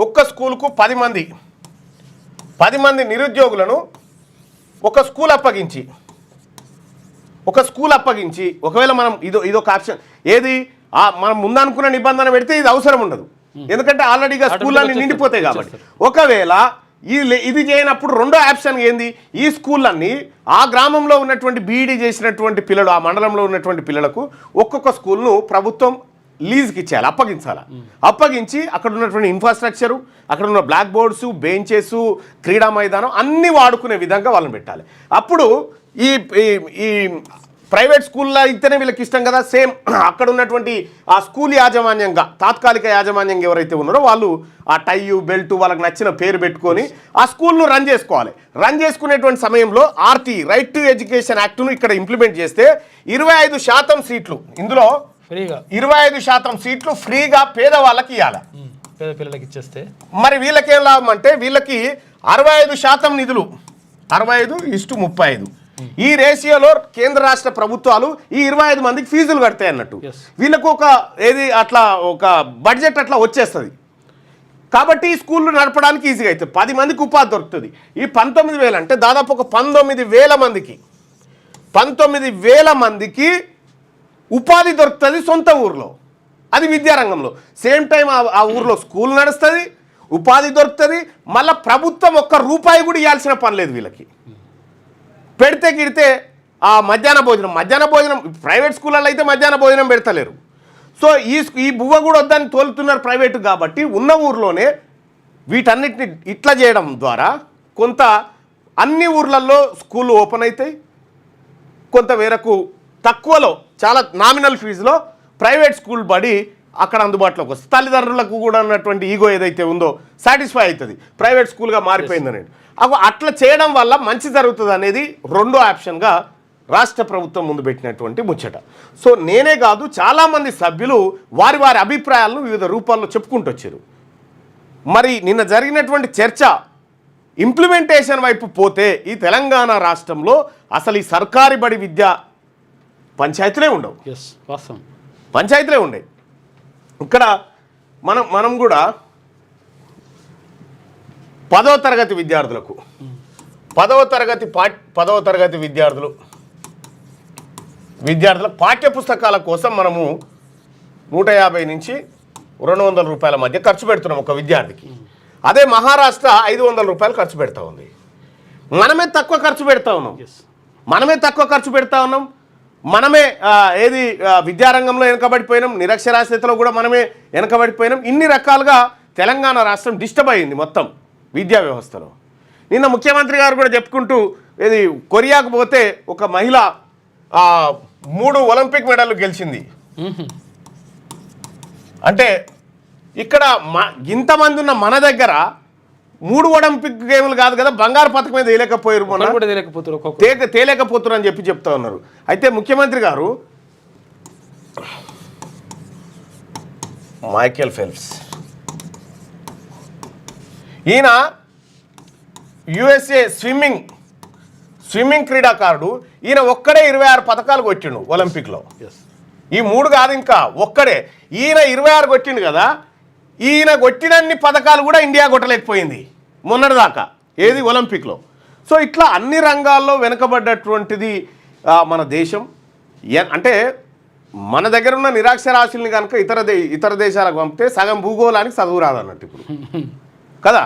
ఒక్క స్కూల్కు 10 మంది నిరుద్యోగులను ఒక స్కూల్ అప్పగించి ఒకవేళ మనం ఇదొక ఆప్షన్ ఏది మనం ముందనుకున్న నిబంధన పెడితే ఇది అవసరం ఉండదు, ఎందుకంటే ఆల్రెడీగా స్కూళ్ళన్నీ నిండిపోతాయి కాబట్టి. ఒకవేళ ఇది చేయనప్పుడు రెండో ఆప్షన్ ఏంది, ఈ స్కూళ్ళన్నీ ఆ గ్రామంలో ఉన్నటువంటి బీఈడి చేసినటువంటి పిల్లలు, ఆ మండలంలో ఉన్నటువంటి పిల్లలకు ఒక్కొక్క స్కూల్ను ప్రభుత్వం లీజ్కి ఇచ్చేయాలి, అప్పగించి అక్కడ ఉన్నటువంటి ఇన్ఫ్రాస్ట్రక్చరు, అక్కడ ఉన్న బ్లాక్ బోర్డ్స్, బెంచెస్, క్రీడా మైదానం అన్నీ వాడుకునే విధంగా వాళ్ళని పెట్టాలి. అప్పుడు ఈ ప్రైవేట్ స్కూల్లో అయితేనే వీళ్ళకి ఇష్టం కదా, సేమ్ అక్కడ ఉన్నటువంటి ఆ స్కూల్ యాజమాన్యంగా తాత్కాలిక యాజమాన్యంగా ఎవరైతే ఉన్నారో వాళ్ళు ఆ టై బెల్ట్ వాళ్ళకి నచ్చిన పేరు పెట్టుకొని ఆ స్కూల్ను రన్ చేసుకోవాలి. రన్ చేసుకునేటువంటి సమయంలో రైట్ టు ఎడ్యుకేషన్ యాక్ట్ను ఇక్కడ ఇంప్లిమెంట్ చేస్తే 25% సీట్లు, ఇందులో 25% సీట్లు ఫ్రీగా పేదవాళ్ళకి ఇవ్వాలి. పేద పిల్లలకి ఇచ్చేస్తే మరి వీళ్ళకి ఏం లాభం అంటే, వీళ్ళకి 65% నిధులు, 65:35 ఈ రేషియోలో కేంద్ర రాష్ట్ర ప్రభుత్వాలు ఈ 25 మందికి ఫీజులు కడతాయి అన్నట్టు. వీళ్ళకు అట్లా ఒక బడ్జెట్ అట్లా వచ్చేస్తుంది కాబట్టి ఈ స్కూళ్ళు నడపడానికి ఈజీగా అవుతుంది. 10 మందికి ఉపాధి దొరుకుతుంది. ఈ 19,000 అంటే దాదాపు ఒక 19,000 మందికి ఉపాధి దొరుకుతుంది సొంత ఊర్లో, అది విద్యారంగంలో. సేమ్ టైం ఆ ఊర్లో స్కూల్ నడుస్తుంది, ఉపాధి దొరుకుతుంది, మళ్ళీ ప్రభుత్వం ₹1 కూడా ఇవ్వాల్సిన పని లేదు వీళ్ళకి. పెడితే గిడితే ఆ మధ్యాహ్న భోజనం ప్రైవేట్ స్కూళ్ళల్లో అయితే మధ్యాహ్న భోజనం పెడతలేరు. సో ఈ బువ్వ కూడా వద్దని తోలుతున్నారు ప్రైవేటు కాబట్టి, ఉన్న ఊర్లోనే వీటన్నిటిని ఇట్లా చేయడం ద్వారా కొంత అన్ని ఊర్లలో స్కూళ్ళు ఓపెన్ అవుతాయి, కొంత మేరకు తక్కువలో చాలా నామినల్ ఫీజులో ప్రైవేట్ స్కూల్ బడి అక్కడ అందుబాటులోకి వస్తుంది. తల్లిదండ్రులకు కూడా ఉన్నటువంటి ఈగో ఏదైతే ఉందో సాటిస్ఫై అవుతుంది, ప్రైవేట్ స్కూల్గా మారిపోయిందనేది. అట్లా చేయడం వల్ల మంచి జరుగుతుంది అనేది రెండో ఆప్షన్గా రాష్ట్ర ప్రభుత్వం ముందు పెట్టినటువంటి ముచ్చట. సో నేనే కాదు, చాలామంది సభ్యులు వారి అభిప్రాయాలను వివిధ రూపాల్లో చెప్పుకుంటూ వచ్చారు. మరి నిన్న జరిగినటువంటి చర్చ ఇంప్లిమెంటేషన్ వైపు పోతే ఈ తెలంగాణ రాష్ట్రంలో అసలు ఈ సర్కారీ బడి విద్య పంచాయతీలే ఉండవు. పంచాయతీలే ఉండే. ఇక్కడ మనం కూడా 10వ తరగతి విద్యార్థులకు 10వ తరగతి విద్యార్థుల పాఠ్య పుస్తకాల కోసం మనము 150 నుంచి 200 రూపాయల మధ్య ఖర్చు పెడుతున్నాం ఒక విద్యార్థికి. అదే మహారాష్ట్ర 500 రూపాయలు ఖర్చు పెడతా ఉంది. మనమే తక్కువ ఖర్చు పెడతా ఉన్నాం. మనమే విద్యారంగంలో వెనకబడిపోయినాం, నిరక్షరాస్యతలో కూడా మనమే వెనకబడిపోయినాం. ఇన్ని రకాలుగా తెలంగాణ రాష్ట్రం డిస్టర్బ్ అయింది మొత్తం విద్యా వ్యవస్థలో. నిన్న ముఖ్యమంత్రి గారు కూడా చెప్పుకుంటూ కొరియాకు పోతే ఒక మహిళ 3 ఒలింపిక్ మెడల్ గెలిచింది. అంటే ఇక్కడ ఇంతమంది ఉన్న మన దగ్గర 3 ఒలింపిక్ గేమ్లు కాదు కదా, బంగారు పథకం మీద తేలేకపోతున్నారు అని చెప్తా ఉన్నారు. అయితే ముఖ్యమంత్రి గారు మైకేల్ ఫెల్ప్స్ ఈయన USA స్విమ్మింగ్ క్రీడాకారుడు. ఈయన ఒక్కడే 26 పథకాలు కొట్టిండు ఒలింపిక్లో. ఈ 3 కాదు, ఇంకా ఒక్కడే ఈయన 26 కొట్టిండు కదా. ఈయన కొట్టినన్ని పథకాలు కూడా ఇండియా కొట్టలేకపోయింది మొన్నటిదాకా ఒలింపిక్లో. సో ఇట్లా అన్ని రంగాల్లో వెనుకబడ్డటువంటిది మన దేశం. అంటే మన దగ్గర ఉన్న నిరాక్షరాస్యుల్ని కనుక ఇతర దేశాలకు పంపితే సగం భూగోళానికి చదువు రాదన్నట్టు ఇప్పుడు కదా.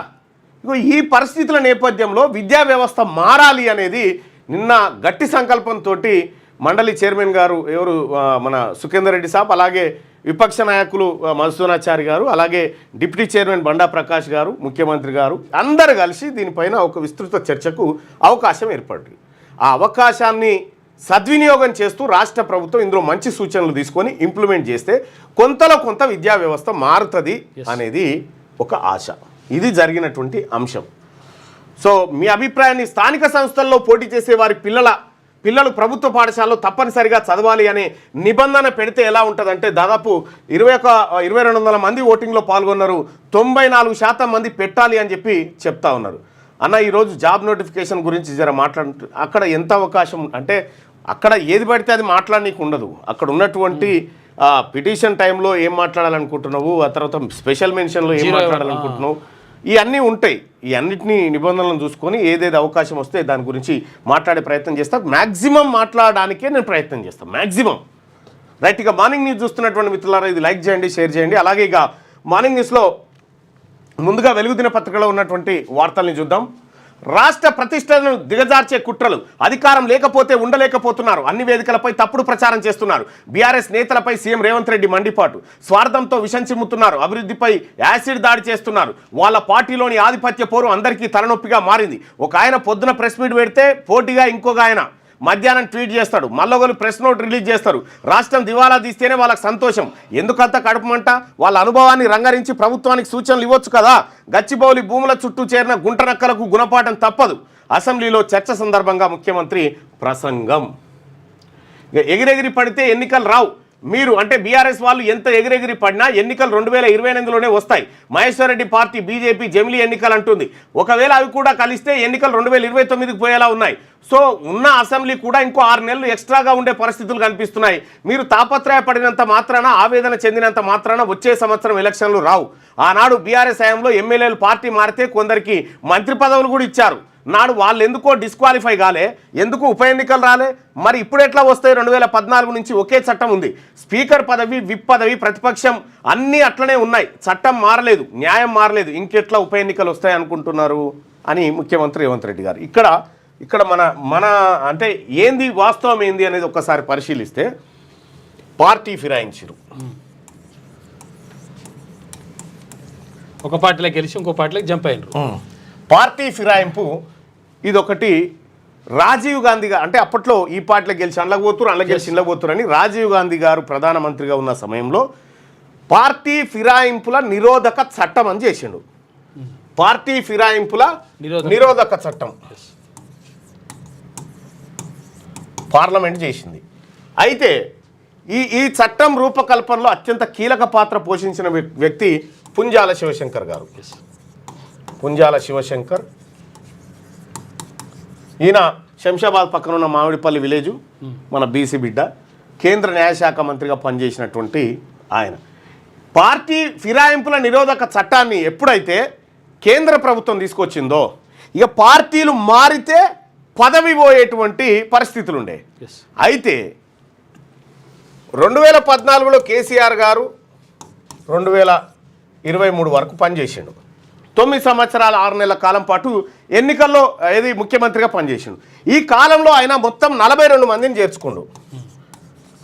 ఈ పరిస్థితుల నేపథ్యంలో విద్యా వ్యవస్థ మారాలి అనేది నిన్న గట్టి సంకల్పంతో మండలి చైర్మన్ గారు ఎవరు మన సుఖేందర్ రెడ్డి సాబ్, అలాగే విపక్ష నాయకులు మధుసూనాచారి గారు, అలాగే డిప్యూటీ చైర్మన్ బండా ప్రకాష్ గారు, ముఖ్యమంత్రి గారు అందరు కలిసి దీనిపైన ఒక విస్తృత చర్చకు అవకాశం ఏర్పడింది. ఆ అవకాశాన్ని సద్వినియోగం చేస్తూ రాష్ట్ర ప్రభుత్వం ఇందులో మంచి సూచనలు తీసుకొని ఇంప్లిమెంట్ చేస్తే కొంతలో కొంత విద్యా వ్యవస్థ మారుతుంది అనేది ఒక ఆశ. ఇది జరిగినటువంటి అంశం. సో మీ అభిప్రాయాన్ని, స్థానిక సంస్థల్లో పోటీ చేసే వారి పిల్లలు ప్రభుత్వ పాఠశాలలో తప్పనిసరిగా చదవాలి అనే నిబంధన పెడితే ఎలా ఉంటుందంటే, దాదాపు 2200 మంది ఓటింగ్లో పాల్గొన్నారు, 94% మంది పెట్టాలి అని చెప్పి చెప్తా ఉన్నారు. అన్న ఈరోజు జాబ్ నోటిఫికేషన్ గురించి జర మాట్లాడుతూ అక్కడ ఎంత అవకాశం అంటే అక్కడ ఏది పడితే అది మాట్లాడనీకు ఉండదు. అక్కడ ఉన్నటువంటి పిటిషన్ టైంలో ఏం మాట్లాడాలనుకుంటున్నావు, ఆ తర్వాత స్పెషల్ మెన్షన్లో ఏం మాట్లాడాలనుకుంటున్నావు, ఇవన్నీ ఉంటాయి. ఈ అన్నిటినీ నిబంధనలను చూసుకొని ఏదేది అవకాశం వస్తే దాని గురించి మాట్లాడే ప్రయత్నం చేస్తాను. మ్యాక్సిమం మాట్లాడడానికే నేను ప్రయత్నం చేస్తాను, మ్యాక్సిమం. రైట్, ఇక మార్నింగ్ న్యూస్ చూస్తున్నటువంటి మిత్రులారా ఇది లైక్ చేయండి, షేర్ చేయండి. అలాగే ఇక మార్నింగ్ న్యూస్లో ముందుగా వెలుగు దినపత్రికలో ఉన్నటువంటి వార్తల్ని చూద్దాం. రాష్ట్ర ప్రతిష్టలను దిగజార్చే కుట్రలు, అధికారం లేకపోతే ఉండలేకపోతున్నారు, అన్ని వేదికలపై తప్పుడు ప్రచారం చేస్తున్నారు, బీఆర్ఎస్ నేతలపై సీఎం రేవంత్ రెడ్డి మండిపాటు, స్వార్థంతో విషం చిమ్ముతున్నారు, అభివృద్ధిపై యాసిడ్ దాడి చేస్తున్నారు, వాళ్ళ పార్టీలోని ఆధిపత్య పోరు అందరికీ తలనొప్పిగా మారింది. ఒక ఆయన పొద్దున ప్రెస్ మీట్ పెడితే పోటీగా ఇంకొక ఆయన మధ్యాహ్నం ట్వీట్ చేస్తాడు, మళ్ళొకరు ప్రెస్ నోట్ రిలీజ్ చేస్తారు. రాష్ట్రం దివాలా తీస్తేనే వాళ్ళకి సంతోషం, ఎందుకంత కడుపుమంట, వాళ్ళ అనుభవాన్ని రంగరించి ప్రభుత్వానికి సూచనలు ఇవ్వచ్చు కదా. గచ్చిబౌలి భూముల చుట్టూ చేరిన గుంటనక్కలకు గుణపాఠం తప్పదు. అసెంబ్లీలో చర్చ సందర్భంగా ముఖ్యమంత్రి ప్రసంగం. ఎగిరెగిరి పడితే ఎన్నికలు రావు. మీరు అంటే బీఆర్ఎస్ వాళ్ళు ఎంత ఎగిరెగిరి పడినా ఎన్నికలు 2028లోనే వస్తాయి. మహేశ్వర్ రెడ్డి పార్టీ బీజేపీ జమిలీ ఎన్నికలు అంటుంది. ఒకవేళ అవి కూడా కలిస్తే ఎన్నికలు 2029కి పోయేలా ఉన్నాయి. సో ఉన్న అసెంబ్లీ కూడా ఇంకో 6 నెలలు ఎక్స్ట్రాగా ఉండే పరిస్థితులు కనిపిస్తున్నాయి. మీరు తాపత్రయపడినంత మాత్రాన, ఆవేదన చెందినంత మాత్రాన వచ్చే సంవత్సరం ఎలక్షన్లు రావు. ఆనాడు బీఆర్ఎస్ హయాంలో ఎమ్మెల్యేలు పార్టీ మారితే కొందరికి మంత్రి పదవులు కూడా ఇచ్చారు. నాడు వాళ్ళు ఎందుకో డిస్క్వాలిఫై కాలే, ఎందుకు ఉప ఎన్నికలు రాలే, మరి ఇప్పుడు ఎట్లా వస్తాయి? 2014 నుంచి ఒకే చట్టం ఉంది. స్పీకర్ పదవి, విప్ పదవి, ప్రతిపక్షం అన్నీ అట్లనే ఉన్నాయి. చట్టం మారలేదు, న్యాయం మారలేదు, ఇంకెట్లా ఉప ఎన్నికలు వస్తాయి అనుకుంటున్నారు అని ముఖ్యమంత్రి రేవంత్ రెడ్డి గారు ఇక్కడ మన అంటే ఏంది వాస్తవం ఏంది అనేది ఒక్కసారి పరిశీలిస్తే, పార్టీ ఫిరాయించారు, ఒక పార్టీలో గెలిచి ఇంకో పార్టీలోకి జంప్ అయినారు. పార్టీ ఫిరాయింపు ఇదొకటి. రాజీవ్ గాంధీ గారు అంటే అప్పట్లో ఈ పార్టీలో గెలిచి అండ్లకి గెలిచి ఇండ్లకి అని రాజీవ్ గాంధీ గారు ప్రధానమంత్రిగా ఉన్న సమయంలో పార్టీ ఫిరాయింపుల నిరోధక చట్టం అని చేసిండు. పార్టీ ఫిరాయింపుల నిరోధక చట్టం పార్లమెంట్ చేసింది. అయితే ఈ చట్టం రూపకల్పనలో అత్యంత కీలక పాత్ర పోషించిన వ్యక్తి పుంజాల శివశంకర్ గారు. పుంజాల శివశంకర్ ఈయన శంషాబాద్ పక్కన ఉన్న మామిడిపల్లి విలేజు, మన బీసీ బిడ్డ, కేంద్ర న్యాయశాఖ మంత్రిగా పనిచేసినటువంటి ఆయన. పార్టీ ఫిరాయింపుల నిరోధక చట్టాన్ని ఎప్పుడైతే కేంద్ర ప్రభుత్వం తీసుకొచ్చిందో ఇక పార్టీలు మారితే పదవి పోయేటువంటి పరిస్థితులు ఉండే. అయితే 2014లో కేసీఆర్ గారు 2023 వరకు పనిచేసిండు. 9 సంవత్సరాల 6 నెలల కాలం పాటు ఎన్నికల్లో ముఖ్యమంత్రిగా పనిచేసిండు. ఈ కాలంలో ఆయన మొత్తం 42 మందిని చేర్చుకుండు.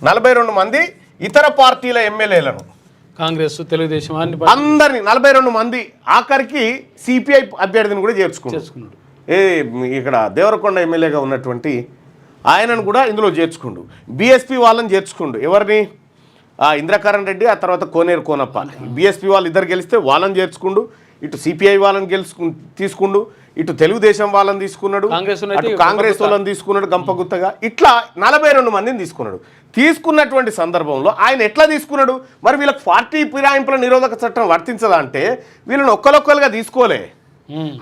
42 మంది ఇతర పార్టీల ఎమ్మెల్యేలను, కాంగ్రెస్, తెలుగుదేశం అందరినీ 42 మంది, ఆఖరికి సిపిఐ అభ్యర్థిని కూడా చేర్చుకున్నాడు. ఇక్కడ దేవరకొండ ఎమ్మెల్యేగా ఉన్నటువంటి ఆయనను కూడా ఇందులో చేర్చుకుండు. బీఎస్పీ వాళ్ళని చేర్చుకుండు. ఎవరిని? ఇంద్రకరణ్ రెడ్డి, ఆ తర్వాత కోనేరు కోనప్ప. బీఎస్పీ వాళ్ళు ఇద్దరు గెలిస్తే వాళ్ళని చేర్చుకుండు. ఇటు సిపిఐ వాళ్ళని తీసుకుండు, ఇటు తెలుగుదేశం వాళ్ళని తీసుకున్నాడు, అటు కాంగ్రెస్ వాళ్ళని తీసుకున్నాడు గంపగుత్తగా. ఇట్లా 42 మందిని తీసుకున్నాడు. తీసుకున్నటువంటి సందర్భంలో ఆయన ఎట్లా తీసుకున్నాడు? మరి వీళ్ళకి పార్టీ ఫిరాయింపుల నిరోధక చట్టం వర్తించదా అంటే వీళ్ళని ఒక్కరొక్కరుగా తీసుకోలే.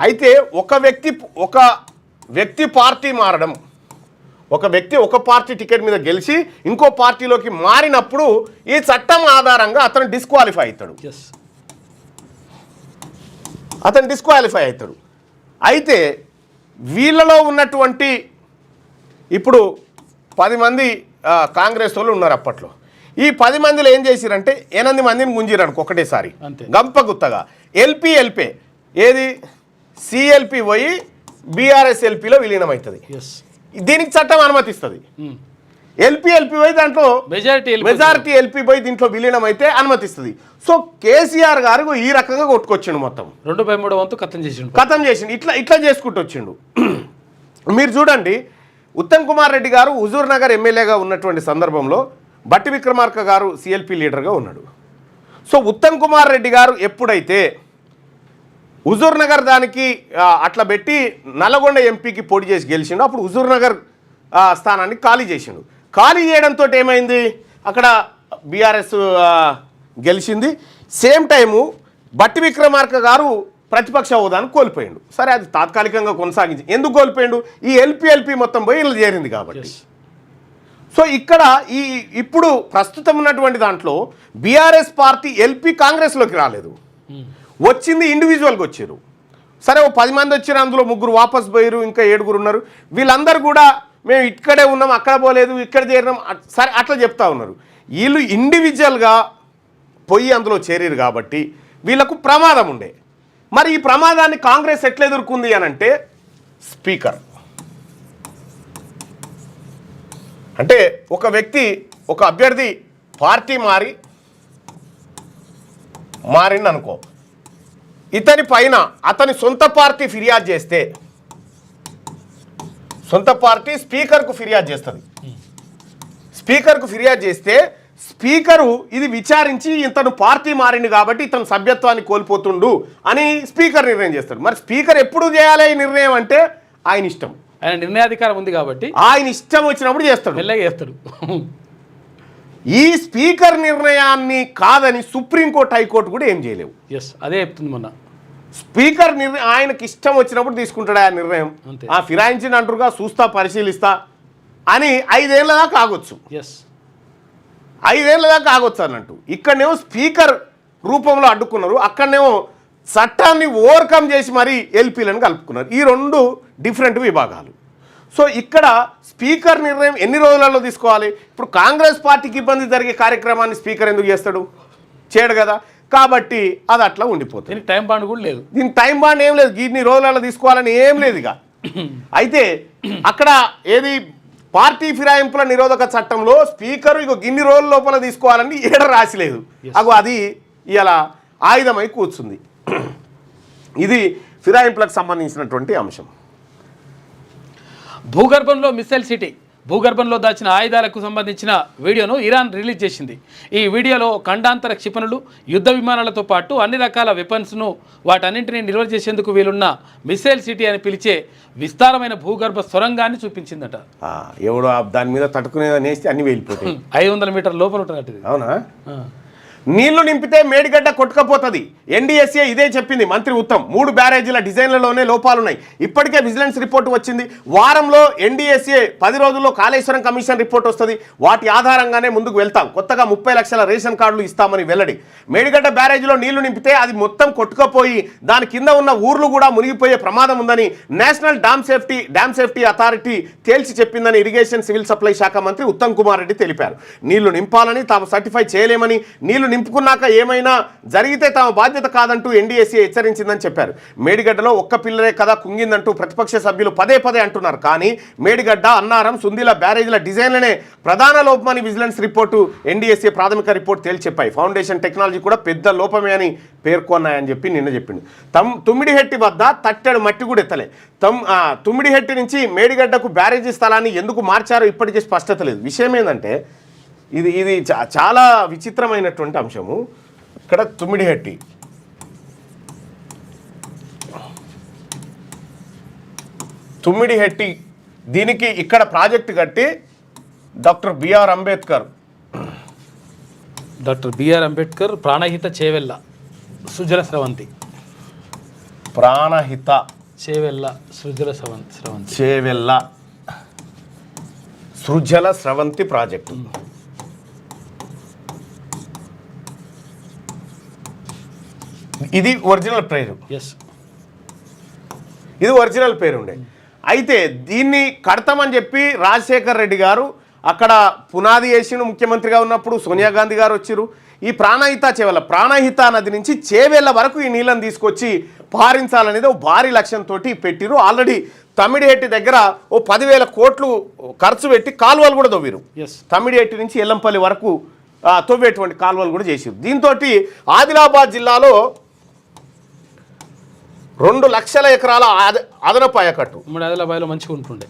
అయితే ఒక వ్యక్తి పార్టీ మారడం, ఒక వ్యక్తి ఒక పార్టీ టికెట్ మీద గెలిచి ఇంకో పార్టీలోకి మారినప్పుడు ఈ చట్టం ఆధారంగా అతను డిస్క్వాలిఫై అవుతాడు. అయితే వీళ్ళలో ఉన్నటువంటి ఇప్పుడు 10 మంది కాంగ్రెస్ వాళ్ళు ఉన్నారు అప్పట్లో. ఈ 10 మందిలో ఏం చేసిరంటే 8 మందిని గుంజిరు అనుకో ఒకటేసారి గంప గుత్తగా. ఎల్పీ ఏది సిఎల్పి పోయి బీఆర్ఎస్ ఎల్పీలో విలీనం అవుతుంది. దీనికి చట్టం అనుమతిస్తుంది. ఎల్పీ పోయి దాంట్లో మెజారిటీ ఎల్పీ పోయి దీంట్లో విలీనం అయితే అనుమతిస్తుంది. సో కేసీఆర్ గారు ఈ రకంగా కొట్టుకొచ్చిండు, మొత్తం 2/3 వంతు కథం చేసిండు. ఇట్లా చేసుకుంటూ వచ్చిండు. మీరు చూడండి, ఉత్తమ్ కుమార్ రెడ్డి గారు హుజూర్ నగర్ ఎమ్మెల్యేగా ఉన్నటువంటి సందర్భంలో బట్టి విక్రమార్క గారు సిఎల్పి లీడర్గా ఉన్నాడు. సో ఉత్తమ్ కుమార్ రెడ్డి గారు ఎప్పుడైతే హుజూర్ నగర్ దానికి అట్లా పెట్టి నల్గొండ ఎంపీకి పోటీ చేసి గెలిచిండు, అప్పుడు హుజూర్ నగర్ స్థానాన్ని ఖాళీ చేసిండు. ఖాళీ చేయడంతో ఏమైంది, అక్కడ బీఆర్ఎస్ గెలిచింది. సేమ్ టైము బట్టి విక్రమార్క గారు ప్రతిపక్ష హోదాను కోల్పోయిండు. సరే, అది తాత్కాలికంగా కొనసాగించి ఎందుకు కోల్పోయిండు, ఈ ఎల్పీ మొత్తం పోయి ఇలా చేరింది కాబట్టి. సో ఇక్కడ ఇప్పుడు ప్రస్తుతం ఉన్నటువంటి దాంట్లో బీఆర్ఎస్ పార్టీ ఎల్పీ కాంగ్రెస్లోకి రాలేదు, వచ్చింది ఇండివిజువల్గా వచ్చారు. సరే, ఓ 10 మంది వచ్చారు, అందులో 3 వాపస్ పోయారు, ఇంకా 7 ఉన్నారు. వీళ్ళందరూ కూడా మేము ఇక్కడే ఉన్నాం, అక్కడ పోలేదు, ఇక్కడ చేరినాం, సరే అట్లా చెప్తా ఉన్నారు. వీళ్ళు ఇండివిజువల్గా పోయి అందులో చేరారు కాబట్టి వీళ్ళకు ప్రమాదం ఉండే. మరి ఈ ప్రమాదాన్ని కాంగ్రెస్ ఎట్లా ఎదుర్కొంది అని అంటే, స్పీకర్ అంటే ఒక వ్యక్తి, ఒక అభ్యర్థి పార్టీ మారింది అనుకో, ఇతని పైన అతని సొంత పార్టీ ఫిర్యాదు చేస్తే, సొంత పార్టీ స్పీకర్కు ఫిర్యాదు చేస్తుంది. స్పీకర్కు ఫిర్యాదు చేస్తే స్పీకరు ఇది విచారించి ఇతను పార్టీ మారింది కాబట్టి ఇతను సభ్యత్వాన్ని కోల్పోతుండు అని స్పీకర్ నిర్ణయం చేస్తాడు. మరి స్పీకర్ ఎప్పుడు చేయాలి ఈ నిర్ణయం అంటే ఆయన ఇష్టం, ఆయన నిర్ణయాధికారం ఉంది కాబట్టి ఆయన ఇష్టం వచ్చినప్పుడు చేస్తాడు, మెల్లగా చేస్తాడు. ఈ స్పీకర్ నిర్ణయాన్ని కాదని సుప్రీంకోర్టు, హైకోర్టు కూడా ఏం చేయలేవు. అదే చెప్తుంది మొన్న. స్పీకర్ ఆయనకి ఇష్టం వచ్చినప్పుడు తీసుకుంటాడు ఆ నిర్ణయం. ఫిరాయించిన అంటారుగా, చూస్తా పరిశీలిస్తా అని 5 ఏళ్ళ దాకా ఆగొచ్చు, 5 ఏళ్ళ దాకా ఆగొచ్చు అన్నట్టు. ఇక్కడనేమో స్పీకర్ రూపంలో అడ్డుకున్నారు, అక్కడనేమో చట్టాన్ని ఓవర్కమ్ చేసి మరీ ఎల్పీలను కలుపుకున్నారు. ఈ 2 డిఫరెంట్ విభాగాలు. సో ఇక్కడ స్పీకర్ నిర్ణయం ఎన్ని రోజులలో తీసుకోవాలి? ఇప్పుడు కాంగ్రెస్ పార్టీకి ఇబ్బంది జరిగే కార్యక్రమాన్ని స్పీకర్ ఎందుకు చేస్తాడు? చేయడు కదా. కాబట్టి అది అట్లా ఉండిపోతుంది. దీనికి టైం బాండ్ కూడా లేదు, దీనికి టైం బాండ్ ఏం లేదు, ఇన్ని రోజులలో తీసుకోవాలని ఏం లేదు ఇక. అయితే అక్కడ ఏది పార్టీ ఫిరాయింపుల నిరోధక చట్టంలో స్పీకరు ఇన్ని రోజుల లోపల తీసుకోవాలని ఏడ రాసిలేదు. అది ఇలా ఆయుధమై కూర్చుంది. ఇది ఫిరాయింపులకు సంబంధించినటువంటి అంశం. భూగర్భంలో మిస్సైల్ సిటీ, భూగర్భంలో దాచిన ఆయుధాలకు సంబంధించిన వీడియోను ఇరాన్ రిలీజ్ చేసింది. ఈ వీడియోలో ఖండాంతర క్షిపణులు, యుద్ధ విమానాలతో పాటు అన్ని రకాల వెపన్స్ను వాటన్నింటినీ నిల్వ చేసేందుకు వీలున్న మిస్సైల్ సిటీ అని పిలిచే విస్తారమైన భూగర్భ సొరంగాన్ని చూపించిందట. ఎవడో దాని మీద తట్టుకునేదని వేస్తే అన్ని వెళ్ళిపోతాయి. 500 మీటర్ల లోపల ఉంటుంది. అవునా? నీళ్లు నింపితే మేడిగడ్డ కొట్టుకపోతుంది. ఎన్డీఎస్ఏ ఇదే చెప్పింది మంత్రి ఉత్తమ్. 3 బ్యారేజీల డిజైన్లలోనే లోపాలున్నాయి. ఇప్పటికే విజిలెన్స్ రిపోర్టు వచ్చింది. వారంలో ఎన్డీఎస్ఏ 10 రోజుల్లో కాళేశ్వరం కమిషన్ రిపోర్ట్ వస్తుంది. వాటి ఆధారంగానే ముందుకు వెళ్తాం. కొత్తగా 30 లక్షల రేషన్ కార్డులు ఇస్తామని వెల్లడి. మేడిగడ్డ బ్యారేజీలో నీళ్లు నింపితే అది మొత్తం కొట్టుకపోయి దాని కింద ఉన్న ఊర్లు కూడా మునిగిపోయే ప్రమాదం ఉందని నేషనల్ డ్యామ్ సేఫ్టీ అథారిటీ తేల్చి చెప్పిందని ఇరిగేషన్ సివిల్ సప్లై శాఖ మంత్రి ఉత్తమ్ కుమార్ రెడ్డి తెలిపారు. నీళ్లు నింపాలని తాము సర్టిఫై చేయలేమని, నీళ్లు నింపుకున్నాక ఏమైనా జరిగితే తమ బాధ్యత కాదంటూ ఎన్డీఎస్ఏ హెచ్చరించిందని చెప్పారు. మేడిగడ్డలో ఒక్క పిల్లరే కదా కుంగిందంటూ ప్రతిపక్ష సభ్యులు పదే అంటున్నారు. కానీ మేడిగడ్డ, అన్నారం, సుందిల బ్యారేజీల డిజైన్లనే ప్రధాన లోపమని విజిలెన్స్ రిపోర్టు, ఎన్డీఎస్ఏ ప్రాథమిక రిపోర్టు తేల్చి చెప్పాయి. ఫౌండేషన్ టెక్నాలజీ కూడా పెద్ద లోపమే అని పేర్కొన్నాయని చెప్పి నిన్న చెప్పింది. తుమ్మిడిహెట్టి వద్ద తట్టెడు మట్టి కూడా ఎత్తలే. తుమ్మిడిహెట్టి నుంచి మేడిగడ్డకు బ్యారేజీ స్థలాన్ని ఎందుకు మార్చారో ఇప్పటికీ స్పష్టత లేదు. విషయం ఏంటంటే ఇది చాలా విచిత్రమైనటువంటి అంశము. ఇక్కడ తుమ్మిడిహెట్టి దీనికి ఇక్కడ ప్రాజెక్టు కట్టి డాక్టర్ బిఆర్ అంబేద్కర్ ప్రాణహిత చేవెళ్ళ సుజల స్రవంతి, ప్రాణహిత చేవెళ్ళ సృజల స్రవంతి, చేవెళ్ళ సృజల స్రవంతి ప్రాజెక్టు. ఇది ఒరిజినల్ పేరు. ఎస్, ఇది ఒరిజినల్ పేరు ఉండే. అయితే దీన్ని కడతామని చెప్పి రాజశేఖర్ రెడ్డి గారు అక్కడ పునాది వేసిన ముఖ్యమంత్రిగా ఉన్నప్పుడు సోనియా గాంధీ గారు వచ్చారు. ఈ ప్రాణహిత నది నుంచి చేవేళ్ల వరకు ఈ నీళ్ళని తీసుకొచ్చి పారించాలనేది ఓ భారీ లక్ష్యంతో పెట్టిరు. ఆల్రెడీ తమిడిహెట్టి దగ్గర ఓ 10,000 కోట్లు ఖర్చు పెట్టి కాలువలు కూడా తవ్విరు. తమిడిహెట్టి నుంచి ఎల్లంపల్లి వరకు తవ్వేటువంటి కాలువలు కూడా చేసారు. దీంతో ఆదిలాబాద్ జిల్లాలో 2 లక్షల ఎకరాల అదనపు ఆయకట్టు, ఆదిలాబాద్లో మంచిగా ఉంటుండే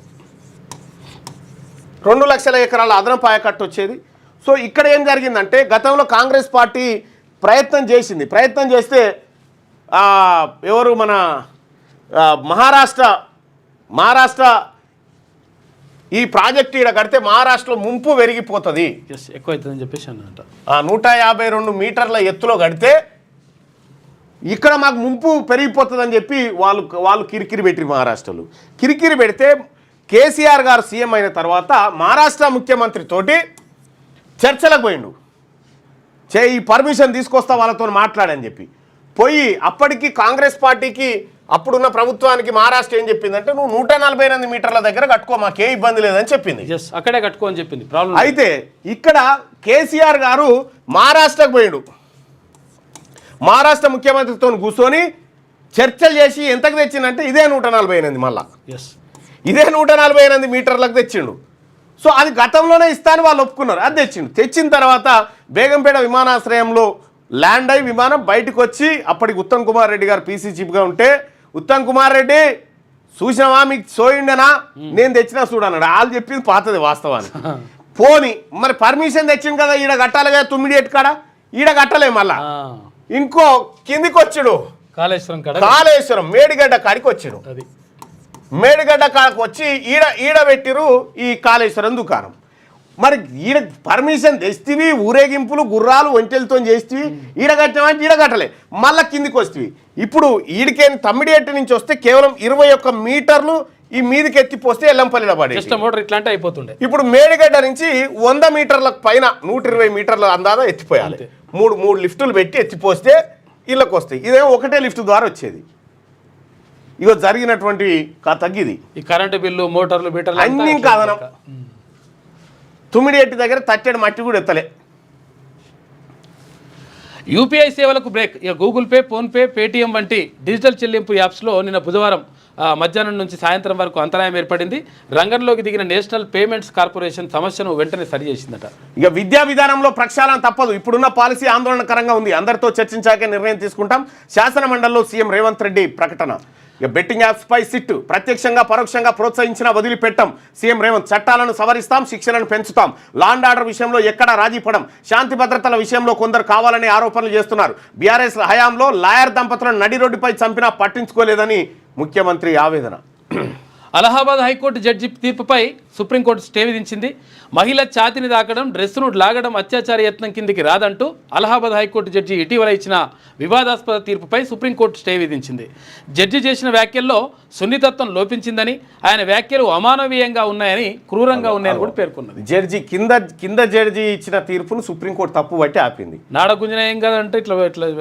2 లక్షల ఎకరాల అదనపు ఆయకట్టు వచ్చేది. సో ఇక్కడ ఏం జరిగిందంటే గతంలో కాంగ్రెస్ పార్టీ ప్రయత్నం చేస్తే ఎవరు మన మహారాష్ట్ర ఈ ప్రాజెక్టు ఇక్కడ కడితే మహారాష్ట్రలో ముంపు పెరిగిపోతుంది, ఎక్కువ అవుతుందని చెప్పేసి అన్నమాట. 152 మీటర్ల ఎత్తులో కడితే ఇక్కడ మాకు ముంపు పెరిగిపోతుందని చెప్పి వాళ్ళు కిరికిరి పెట్టి మహారాష్ట్రలో కిరికిరి పెడితే కేసీఆర్ గారు సీఎం అయిన తర్వాత మహారాష్ట్ర ముఖ్యమంత్రితోటి చర్చలకు పోయిండు. ఈ పర్మిషన్ తీసుకొస్తా వాళ్ళతో మాట్లాడని చెప్పి పోయి అప్పటికి కాంగ్రెస్ పార్టీకి అప్పుడున్న ప్రభుత్వానికి మహారాష్ట్ర ఏం చెప్పిందంటే నువ్వు 148 మీటర్ల దగ్గర కట్టుకో, మాకే ఇబ్బంది లేదని చెప్పింది. అక్కడే కట్టుకో అని చెప్పింది. అయితే ఇక్కడ కేసీఆర్ గారు మహారాష్ట్రకు పోయిండు. మహారాష్ట్ర ముఖ్యమంత్రితో కూర్చొని చర్చలు చేసి ఎంతకు తెచ్చిందంటే ఇదే 148 మళ్ళా ఇదే 148 మీటర్లకు తెచ్చిండు. సో అది గతంలోనే ఇస్తాను వాళ్ళు ఒప్పుకున్నారు, అది తెచ్చిన తర్వాత బేగంపేట విమానాశ్రయంలో ల్యాండ్ అయి విమానం బయటకు వచ్చి అప్పటికి ఉత్తమ్ కుమార్ రెడ్డి గారు పీసీ చీఫ్గా ఉంటే ఉత్తమ్ కుమార్ రెడ్డి చూసినావా మీకు సోయిండేనా నేను తెచ్చినా చూడన్నాడు. వాళ్ళు చెప్పింది పాతది వాస్తవానికి. పోని మరి పర్మిషన్ తెచ్చింది కదా ఈడ కట్టాలి కదా 9 కాడ ఈడ కట్టలే మళ్ళా ఇంకో కిందికి వచ్చాడు కాళేశ్వరం మేడిగడ్డ కాడికి వచ్చాడు. మేడిగడ్డ కాడికి వచ్చి ఈడ పెట్టిరు ఈ కాళేశ్వరం దుకాణం. మరి ఈడ పర్మిషన్ తెస్తేవి ఊరేగింపులు గుర్రాలు ఒంటెలతో చేస్తేవి ఈడ కట్టినామంటే ఈడ కట్టలే మళ్ళీ కిందికి వస్తేవి. ఇప్పుడు ఈడికేని తమ్మిడిహెట్టి నుంచి వస్తే కేవలం 21 మీటర్లు ఈ మీదకి ఎత్తిపోస్తే ఎల్లంపల్లిలో పడే ఇట్లాంటి అయిపోతుండే. ఇప్పుడు మేడిగడ్డ నుంచి 100 మీటర్ల పైన 120 మీటర్ల అందాదా ఎత్తిపోయాలి. మూడు లిఫ్టులు పెట్టి ఎత్తిపోస్తే ఇళ్ళకి వస్తాయి. ఇదేమో ఒకటే లిఫ్ట్ ద్వారా వచ్చేది. ఇగో జరిగినటువంటి తగ్గిది ఈ కరెంటు బిల్లు మోటార్లు మీటర్లు అన్నీ కాదనం. తుమ్మిడిహెట్టి దగ్గర తట్టెడు మట్టి కూడా ఎత్తలే. యూపీఐ సేవలకు బ్రేక్. ఇక గూగుల్ పే, ఫోన్పే, పేటీఎం వంటి డిజిటల్ చెల్లింపు యాప్స్లో నిన్న బుధవారం మధ్యాహ్నం నుంచి సాయంత్రం వరకు అంతరాయం ఏర్పడింది. రంగంలోకి దిగిన నేషనల్ పేమెంట్స్ కార్పొరేషన్ సమస్యను వెంటనే సరిచేసిందట. ఇక విద్యా విధానంలో ప్రక్షాళన తప్పదు. ఇప్పుడున్న పాలసీ ఆందోళనకరంగా ఉంది. అందరితో చర్చించాకే నిర్ణయం తీసుకుంటాం. శాసన మండలిలో సీఎం రేవంత్ రెడ్డి ప్రకటన. ఇక బెట్టింగ్ యాప్స్పై సిట్ ప్రత్యక్షంగా పరోక్షంగా ప్రోత్సహించినా వదిలిపెట్టాం. సీఎం రేవంత్ చట్టాలను సవరిస్తాం, శిక్షలను పెంచుతాం. లా అండ్ ఆర్డర్ విషయంలో ఎక్కడా రాజీ పడం. శాంతి భద్రతల విషయంలో కొందరు కావాలనే ఆరోపణలు చేస్తున్నారు. బీఆర్ఎస్ హయాంలో లాయర్ దంపతులను నడి రోడ్డుపై చంపినా పట్టించుకోలేదని ముఖ్యమంత్రి ఆవేదన. అలహాబాద్ హైకోర్టు జడ్జి తీర్పుపై సుప్రీంకోర్టు స్టే విధించింది. మహిళ ఛాతిని తాకడం, డ్రెస్సును లాగడం అత్యాచార యత్నం కిందికి రాదంటూ అలహాబాద్ హైకోర్టు జడ్జి ఇటీవల ఇచ్చిన వివాదాస్పద తీర్పుపై సుప్రీంకోర్టు స్టే విధించింది. జడ్జి చేసిన వ్యాఖ్యల్లో సున్నితత్వం లోపించిందని, ఆయన వ్యాఖ్యలు అమానవీయంగా ఉన్నాయని, క్రూరంగా ఉన్నాయని కూడా పేర్కొన్నది. జడ్జి కింద జడ్జి ఇచ్చిన తీర్పును సుప్రీంకోర్టు తప్పు బట్టి ఆపింది. నాడగుంజన ఏం కాదంటే ఇట్లా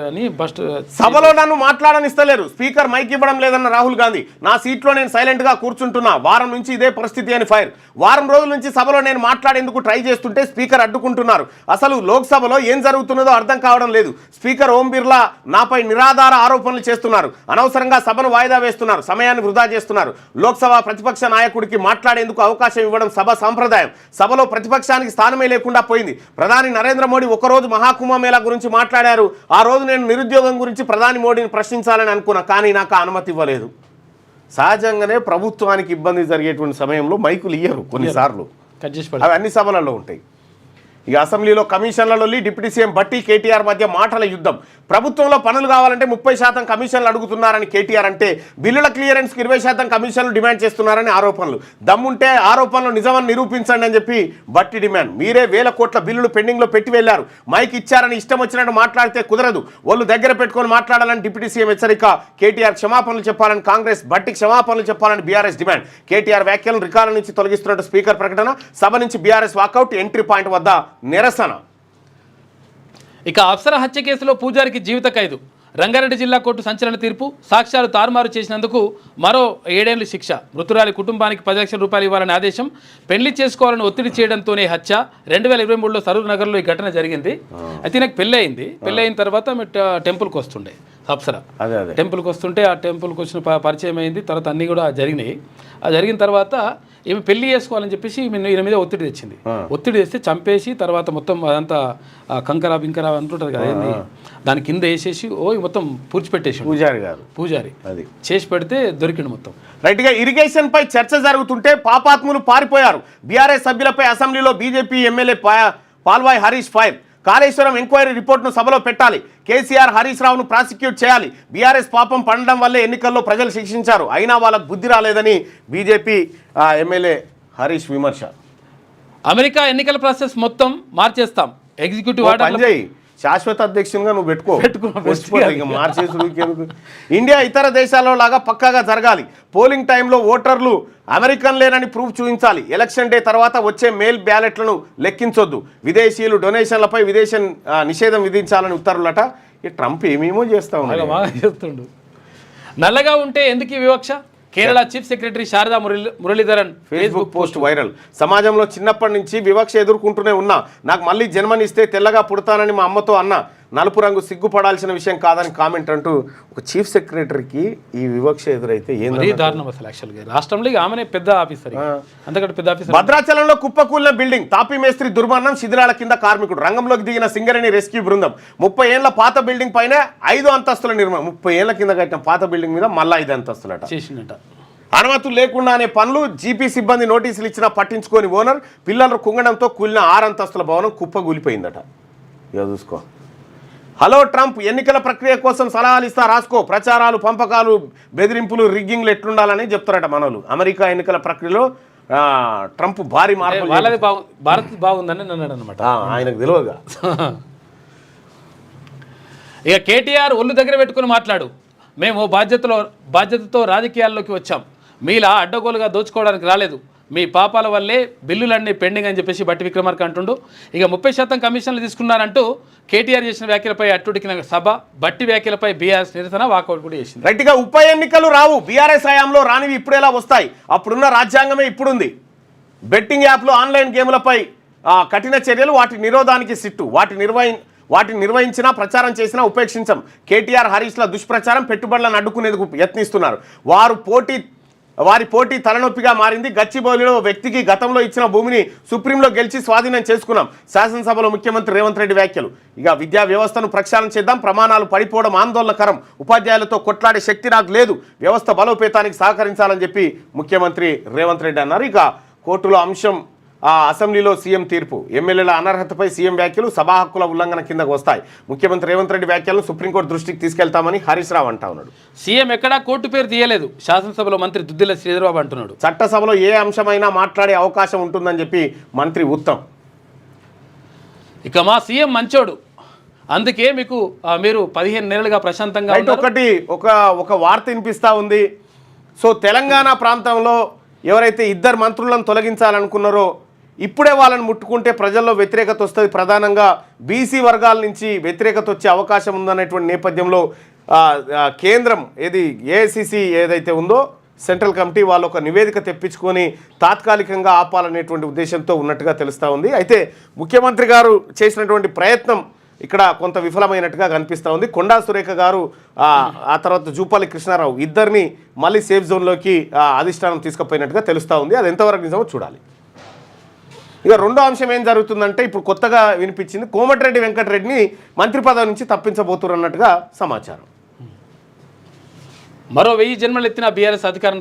అని ఫస్ట్ సభలో నన్ను మాట్లాడనిస్తలేరు, స్పీకర్ మైక్ ఇవ్వడం లేదన్న రాహుల్ గాంధీ. నా సీట్లో నేను సైలెంట్గా కూర్చుంటున్నా, వారం నుంచి ఇదే పరిస్థితి అని ఫైర్. వారం రోజుల నుంచి సభలో నేను మాట్లాడేందుకు ట్రై చేస్తుంటే స్పీకర్ అడ్డుకుంటున్నారు. అసలు లోక్సభలో ఏం జరుగుతున్నదో అర్థం కావడం లేదు. స్పీకర్ ఓం బిర్లా నాపై నిరాధార ఆరోపణలు చేస్తున్నారు. అనవసరంగా సభను వాయిదా వేస్తున్నారు, సమయాన్ని వృధా చేస్తున్నారు. లోక్సభ ప్రతిపక్ష నాయకుడికి మాట్లాడేందుకు అవకాశం ఇవ్వడం సభ సంప్రదాయం. సభలో ప్రతిపక్షానికి స్థానమే లేకుండా పోయింది. ప్రధాని నరేంద్ర మోడీ ఒకరోజు మహాకుంభమేళా గురించి మాట్లాడారు. ఆ రోజు నేను నిరుద్యోగం గురించి ప్రధాని మోడీని ప్రశ్నించాలని అనుకున్నా, కానీ నాకు అనుమతి ఇవ్వలేదు. సహజంగానే ప్రభుత్వానికి ఇబ్బంది జరిగేటువంటి సమయంలో మైకులు ఇయ్యరు కొన్నిసార్లు, అవి అన్ని సభలలో ఉంటాయి. ఇక అసెంబ్లీలో కమిషన్లలో డిప్యూటీ సీఎం భట్టి కేటీఆర్ మధ్య మాటల యుద్ధం. ప్రభుత్వంలో పనులు కావాలంటే 30% కమిషన్లు అడుగుతున్నారని కేటీఆర్ అంటే, బిల్లుల క్లియరెన్స్కి 20% కమిషన్లు డిమాండ్ చేస్తున్నారని ఆరోపణలు. దమ్ముంటే ఆరోపణలు నిజమని నిరూపించండి అని చెప్పి భట్టి డిమాండ్. మీరే 1000 కోట్ల బిల్లులు పెండింగ్లో పెట్టి వెళ్లారు, మైక్ ఇచ్చారని ఇష్టం వచ్చినట్టు మాట్లాడితే కుదరదు, ఒళ్ళు దగ్గర పెట్టుకొని మాట్లాడాలని డిప్యూటీ సీఎం హెచ్చరిక. కేటీఆర్ క్షమాపణలు చెప్పాలని కాంగ్రెస్, భట్టికి క్షమాపణలు చెప్పాలని బీఆర్ఎస్ డిమాండ్. కేటీఆర్ వ్యాఖ్యలను రికార్డు నుంచి తొలగిస్తున్నట్టు స్పీకర్ ప్రకటన. సభ నుంచి బీఆర్ఎస్ వాకౌట్, ఎంట్రీ పాయింట్ వద్ద నిరసన. ఇక అప్సర హత్య కేసులో పూజారికి జీవిత ఖైదు. రంగారెడ్డి జిల్లా కోర్టు సంచలన తీర్పు. సాక్ష్యాలు తారుమారు చేసినందుకు మరో 7 ఏళ్లు శిక్ష. మృతురాలి కుటుంబానికి 10 లక్షల రూపాయలు ఇవ్వాలని ఆదేశం. పెళ్లి చేసుకోవాలని ఒత్తిడి చేయడంతోనే హత్య. 2023లో సరూర్ నగర్లో ఈ ఘటన జరిగింది. అయితే నాకు పెళ్ళి అయింది. పెళ్ళి అయిన తర్వాత టెంపుల్కి వస్తుండే అప్సర. టెంపుల్కి వస్తుంటే ఆ టెంపుల్కి వచ్చిన పరిచయం అయింది. తర్వాత అన్నీ కూడా జరిగినాయి. ఆ జరిగిన తర్వాత ఈమె పెళ్లి చేసుకోవాలని చెప్పేసి ఈయన మీద ఒత్తిడి తెచ్చింది. ఒత్తిడి తెస్తే చంపేసి తర్వాత మొత్తం అదంతా కంకర బింకర అంటుంటుంది కదా, దాని కింద వేసేసి మొత్తం పూడ్చిపెట్టేసి పూజారి అది చేసి పెడితే దొరికిండు మొత్తం. రైట్గా ఇరిగేషన్ పై చర్చ జరుగుతుంటే పాపాత్ములు పారిపోయారు. బీఆర్ఎస్ సభ్యులపై అసెంబ్లీలో BJP MLA Palvai Harish fire. Kaleshwaram enquiry రిపోర్ట్ను సభలో పెట్టాలి. కేసీఆర్ హరీష్ రావును ప్రాసిక్యూట్ చేయాలి. బీఆర్ఎస్ పాపం పండడం వల్లే ఎన్నికల్లో ప్రజలు శిక్షించారు, అయినా వాళ్ళకు బుద్ధి రాలేదని బీజేపీ ఎమ్మెల్యే హరీష్ విమర్శ. అమెరికా ఎన్నికల ప్రాసెస్ మొత్తం మార్చేస్తాం. ఎగ్జిక్యూటివ్ ఆర్డర్ శాశ్వత అధ్యక్షునిగా నువ్వు పెట్టుకో ఇండియా ఇతర దేశాల్లో లాగా పక్కాగా జరగాలి. పోలింగ్ టైంలో ఓటర్లు అమెరికన్ లేనని ప్రూఫ్ చూపించాలి. ఎలక్షన్ డే తర్వాత వచ్చే మెయిల్ బ్యాలెట్లను లెక్కించొద్దు. విదేశీయులు డొనేషన్లపై నిషేధం విధించాలని ఉత్తర్వులట. ఈ ట్రంప్ ఏమేమో చేస్తుండు. నల్లగా ఉంటే ఎందుకు ఈ వివక్ష? Kerala chief secretary Sharada Muraleedharan Facebook post viral. సమాజంలో చిన్నప్పటి నుంచి వివక్ష ఎదుర్కొంటూనే ఉన్నా. నాకు మళ్ళీ జన్మనిస్తే తెల్లగా పుడతానని మా అమ్మతో అన్నా. నలుపు రంగు సిగ్గుపడాల్సిన విషయం కాదని కామెంట్ అంటూ ఒక చీఫ్ సెక్రటరీకి ఈ వివక్ష ఎదురైతే ఏంది దారుణం అసలు. యాక్చువల్గా రాష్ట్రంలో ఆమెనే పెద్ద ఆఫీసర్, అంతకంటే పెద్ద ఆఫీసర్. భద్రాచలంలో కుప్పకూలిన బిల్డింగ్. తాపీ మేస్త్రి దుర్మరణం, శిథిలాల కింద కార్మికుడు. రంగంలోకి దిగిన సింగరేణి రెస్క్యూ బృందం. 30 ఏళ్ల పాత బిల్డింగ్ పైన 5 అంతస్తుల నిర్మాణం. 30 ఏళ్ల కింద కట్టిన పాత బిల్డింగ్ మీద మళ్ళీ 5 అంతస్తులట చేసిందట. అనుమతులు లేకుండానే పనులు. జీపీ సిబ్బంది నోటీసులు ఇచ్చినా పట్టించుకొని ఓనర్. పిల్లలు కుంగడంతో కూలిన 6 అంతస్తుల భవనం కుప్పగూలిపోయిందట. ఇక చూసుకో. హలో ట్రంప్, ఎన్నికల ప్రక్రియ కోసం సలహాలు ఇస్తా రాసుకో. ప్రచారాలు, పంపకాలు, బెదిరింపులు, రిగ్గింగ్లు ఎట్లుండాలని చెప్తారట మనోళ్ళు. అమెరికా ఎన్నికల ప్రక్రియలో ట్రంప్ భారీ మార్పు. భారత్ బాగుందని అన్నాడు అనమాట. ఆయనకు తెలియదుగా. ఇక కేటీఆర్ ఒళ్ళు దగ్గర పెట్టుకుని మాట్లాడు. మేము బాధ్యతతో రాజకీయాల్లోకి వచ్చాం. మీలా అడ్డగోలుగా దోచుకోవడానికి రాలేదు. మీ పాపాల వల్లే బిల్లులన్నీ పెండింగ్ అని చెప్పేసి బట్టి విక్రమార్క అంటుండు. ఇక 30% కమిషన్లు తీసుకున్నారంటూ కేటీఆర్ చేసిన వ్యాఖ్యలపై అట్టుడికిన సభ. బట్టి వ్యాఖ్యలపై బీఆర్ఎస్ నిరసన వాకౌట్ కూడా చేసింది. రైట్గా ఉప ఎన్నికలు రావు. బీఆర్ఎస్ హయాంలో రానివి ఇప్పుడు ఎలా వస్తాయి? అప్పుడున్న రాజ్యాంగమే ఇప్పుడుంది. బెట్టింగ్ యాప్లు, ఆన్లైన్ గేములపై కఠిన చర్యలు, వాటి నిరోధానికి సిట్టు. వాటిని నిర్వహించినా, ప్రచారం చేసినా ఉపేక్షించం. కేటీఆర్ హరీష్ల దుష్ప్రచారం పెట్టుబడులను అడ్డుకునేందుకు యత్నిస్తున్నారు. వారి పోటీ తలనొప్పిగా మారింది. గచ్చిబౌలిలో వ్యక్తికి గతంలో ఇచ్చిన భూమిని సుప్రీంలో గెలిచి స్వాధీనం చేసుకున్నాం. శాసనసభలో ముఖ్యమంత్రి రేవంత్ రెడ్డి వ్యాఖ్యలు. ఇక విద్యా వ్యవస్థను ప్రక్షాళన చేద్దాం. ప్రమాణాలు పడిపోవడం ఆందోళనకరం. ఉపాధ్యాయులతో కొట్లాడే శక్తి నాకు లేదు. వ్యవస్థ బలోపేతానికి సహకరించాలని చెప్పి ముఖ్యమంత్రి రేవంత్ రెడ్డి అన్నారు. ఇక కోర్టులో అంశం అసెంబ్లీలో సీఎం తీర్పు. ఎమ్మెల్యేల అనర్హతపై సీఎం వ్యాఖ్యలు సభా హక్కుల ఉల్లంఘన కిందకు వస్తాయి. ముఖ్యమంత్రి రేవంత్ రెడ్డి వ్యాఖ్యలను సుప్రీంకోర్టు దృష్టికి తీసుకెళ్తామని హరీష్ రావు అంటా ఉన్నాడు. సీఎం ఎక్కడా కోర్టు పేరు తీయలేదు. శాసనసభలో మంత్రి దుద్దిల్ల శ్రీధర్బాబు అంటున్నాడు. చట్టసభలో ఏ అంశమైనా మాట్లాడే అవకాశం ఉంటుందని చెప్పి మంత్రి ఉత్తమ్. ఇక మా సీఎం మంచోడు, అందుకే మీరు 15 నెలలుగా ప్రశాంతంగా. ఒక వార్త వినిపిస్తూ ఉంది. సో తెలంగాణ ప్రాంతంలో ఎవరైతే 2 మంత్రులను తొలగించాలనుకున్నారో ఇప్పుడే వాళ్ళని ముట్టుకుంటే ప్రజల్లో వ్యతిరేకత వస్తుంది. ప్రధానంగా బీసీ వర్గాల నుంచి వ్యతిరేకత వచ్చే అవకాశం ఉందనేటువంటి నేపథ్యంలో కేంద్రం ఏఐసిసి ఏదైతే ఉందో సెంట్రల్ కమిటీ వాళ్ళు ఒక నివేదిక తెప్పించుకొని తాత్కాలికంగా ఆపాలనేటువంటి ఉద్దేశంతో ఉన్నట్టుగా తెలుస్తూ ఉంది. అయితే ముఖ్యమంత్రి గారు చేసినటువంటి ప్రయత్నం ఇక్కడ కొంత విఫలమైనట్టుగా కనిపిస్తూ ఉంది. కొండా సురేఖ గారు ఆ తర్వాత జూపాలి కృష్ణారావు ఇద్దరిని మళ్ళీ సేఫ్ జోన్లోకి అధిష్టానం తీసుకుపోయినట్టుగా తెలుస్తూ ఉంది. అది ఎంతవరకు నిజమో చూడాలి. ఇక రెండో అంశం ఏం జరుగుతుందంటే ఇప్పుడు కొత్తగా వినిపించింది, కోమటిరెడ్డి వెంకటరెడ్డిని మంత్రి పదవి నుంచి తప్పించబోతున్నట్టుగా సమాచారం. మరో 1000 జన్మలు ఎత్తిన బీఆర్ఎస్ అధికారం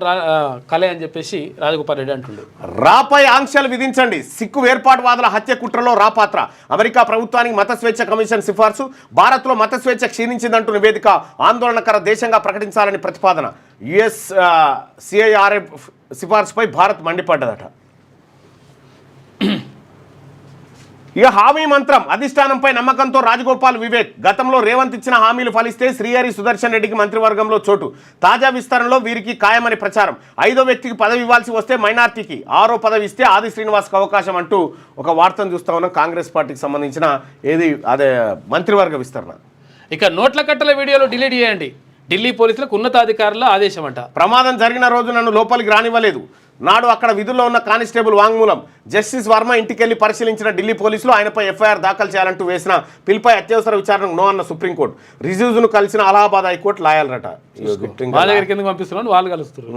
కలే అని చెప్పేసి రాజగోపాల్ రెడ్డి అంటుండు. రాపై ఆంక్షలు విధించండి. సిక్కు వేర్పాటువాదుల హత్య కుట్రలో రా పాత్ర. అమెరికా ప్రభుత్వానికి మత స్వేచ్ఛ కమిషన్ సిఫార్సు. భారత్లో మత స్వేచ్ఛ క్షీణించిందంటూ నివేదిక. ఆందోళనకర దేశంగా ప్రకటించాలని ప్రతిపాదన. యుఎస్ సిఐఆర్ఎఫ్ సిఫార్సుపై భారత్ మండిపడ్డదట. ఇక హామీ మంత్రం అధిష్టానంపై నమ్మకంతో రాజగోపాల్ వివేక్ గతంలో రేవంత్ ఇచ్చిన హామీలు ఫలిస్తే శ్రీహరి సుదర్శన్ రెడ్డికి మంత్రివర్గంలో చోటు తాజా విస్తరణలో వీరికి ఖాయమని ప్రచారం 5వ వ్యక్తికి పదవి ఇవ్వాల్సి వస్తే మైనార్టీకి 6వ పదవి ఇస్తే ఆది శ్రీనివాస్కి అవకాశం అంటూ ఒక వార్తను చూస్తా ఉన్నాం కాంగ్రెస్ పార్టీకి సంబంధించిన అదే మంత్రివర్గ విస్తరణ. ఇక నోట్ల కట్టల వీడియోలు డిలీట్ చేయండి, ఢిల్లీ పోలీసులకు ఉన్నతాధికారుల ఆదేశం అంట. ప్రమాదం జరిగిన రోజు నన్ను లోపలికి రానివ్వలేదు, నాడు అక్కడ విధుల్లో ఉన్న కానిస్టేబుల్ వాంగ్మూలం. జస్టిస్ వర్మ ఇంటికెళ్లి పరిశీలించిన ఢిల్లీ పోలీసులు ఆయనపై ఎఫ్ఐఆర్ దాఖలు చేయాలంటూ వేసిన పిల్పై అత్యవసర విచారణకు నో అన్న సుప్రీంకోర్టు. రిజ్యూను కలిసిన అలహాబాద్ హైకోర్టు లాయాలరట. వాళ్ళ దగ్గరికి ఎందుకు పంపిస్తున్నాను, వాళ్ళు కలుస్తారు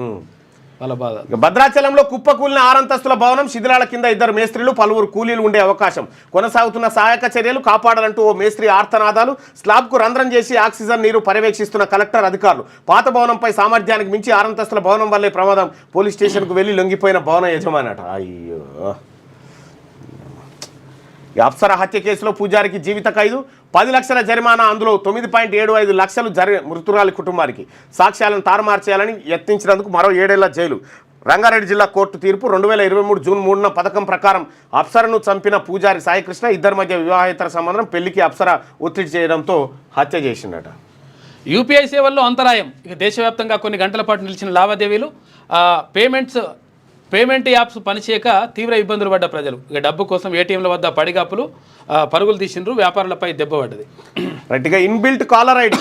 వాళ్ళ బాధ. భద్రాచలంలో కుప్పకూలిన 6 అంతస్తుల భవనం శిథిలాల కింద 2 మేస్త్రీలు పలువురు కూలీలు ఉండే అవకాశం. కొనసాగుతున్న సహాయక చర్యలు కాపాడాలంటూ ఓ మేస్త్రి ఆర్తనాదాలు. స్లాబ్కు రంధ్రం చేసి ఆక్సిజన్ నీరు పర్యవేక్షిస్తున్న కలెక్టర్ అధికారులు. పాత భవనంపై సామర్థ్యానికి మించి 6 అంతస్తుల భవనం వల్లే ప్రమాదం. పోలీస్ స్టేషన్కు వెళ్లి లొంగిపోయిన భవన యజమానట. అయ్యో. అప్సర హత్య కేసులో పూజారికి జీవిత ఖైదు, 10 లక్షల జరిమానా, అందులో 9.75 లక్షలు మృతురాలి కుటుంబానికి. సాక్ష్యాలను తారుమారు చేయాలని యత్నించినందుకు మరో 7 ఏళ్ల జైలు. రంగారెడ్డి జిల్లా కోర్టు తీర్పు. 2023 జూన్ 3న పథకం ప్రకారం అప్సరను చంపిన పూజారి సాయికృష్ణ. ఇద్దరి మధ్య వివాహేతర సంబంధం. పెళ్లికి అప్సర ఒత్తిడి చేయడంతో హత్య చేసిందట. యూపీఐ సేవల్లో అంతరాయం. ఇక దేశవ్యాప్తంగా కొన్ని గంటల పాటు నిలిచిన లావాదేవీలు, పేమెంట్ యాప్స్ పనిచేయక తీవ్ర ఇబ్బందులు పడ్డ ప్రజలు. ఇక డబ్బు కోసం ఏటీఎంల వద్ద పడిగాపులు, పరుగులు తీసిండ్రు, వ్యాపారులపై దెబ్బ పడ్డది. రైట్గా inbuilt caller ID,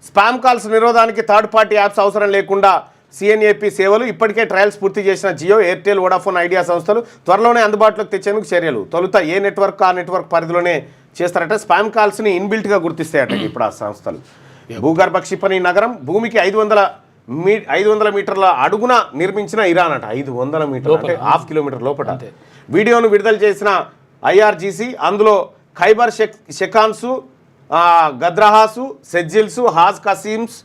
spam calls నిరోధానికి థర్డ్ పార్టీ యాప్స్ అవసరం లేకుండా సిఎన్ఏపీ సేవలు. ఇప్పటికే ట్రయల్స్ పూర్తి చేసిన జియో, ఎయిర్టెల్, వోడాఫోన్, ఐడియా సంస్థలు త్వరలోనే అందుబాటులోకి తెచ్చేందుకు చర్యలు. తొలుత ఏ నెట్వర్క్ ఆ నెట్వర్క్ పరిధిలోనే చేస్తారట. స్పామ్ కాల్స్ని ఇన్బిల్ట్గా గుర్తిస్తాయట ఇప్పుడు ఆ సంస్థలు. భూగర్భ క్షిపణి నగరం భూమికి 500 మీటర్ల అడుగున నిర్మించిన ఇరాన్ అట. 500 మీటర్లు అంటే ½ కిలోమీటర్ లోపల. వీడియోను విడుదల చేసిన ఐఆర్జీసీ అందులో ఖైబర్ షెకాన్సు, గద్రహాసు, సెజ్జిల్సు, హాజ్ కసీమ్స్,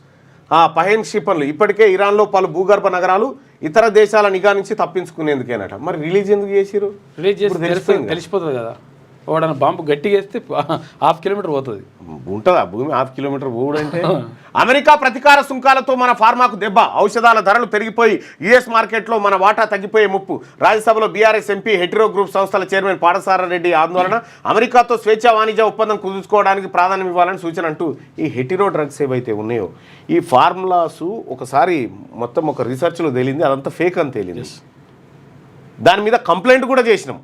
పహెన్ క్షిపణులు ఇప్పటికే ఇరాన్లో పలు భూగర్భ నగరాలు ఇతర దేశాల నిఘా నుంచి తప్పించుకునేందుకేనట. మరి రిలీజ్ ఎందుకు చేసిరు? రిలీజ్ చేసి తెలిసిపోతుంది కదా. వాడన బాంబు గట్టిగా వేస్తే ½ కిలోమీటర్ పోతుంది. ఉంటుందా భూమి ½ కిలోమీటర్ పోవుడంటే? అమెరికా ప్రతీకార సుంకాలతో మన ఫార్మాకు దెబ్బ. ఔషధాల ధరలు పెరిగిపోయి యుఎస్ మార్కెట్లో మన వాటా తగ్గిపోయే ముప్పు. రాజ్యసభలో బీఆర్ఎస్ ఎంపీ హెటిరో గ్రూప్ సంస్థల చైర్మన్ పాడసారారెడ్డి ఆందోళన. అమెరికాతో స్వేచ్ఛా వాణిజ్య ఒప్పందం కుదుర్చుకోవడానికి ప్రాధాన్యం ఇవ్వాలని సూచన అంటూ ఈ హెటిరో డ్రగ్స్ ఏవైతే ఉన్నాయో ఈ ఫార్ములాసు ఒకసారి మొత్తం ఒక రీసెర్చ్లో తేలింది, అదంతా ఫేక్ అని తేలింది. దాని మీద కంప్లైంట్ కూడా చేసినాం.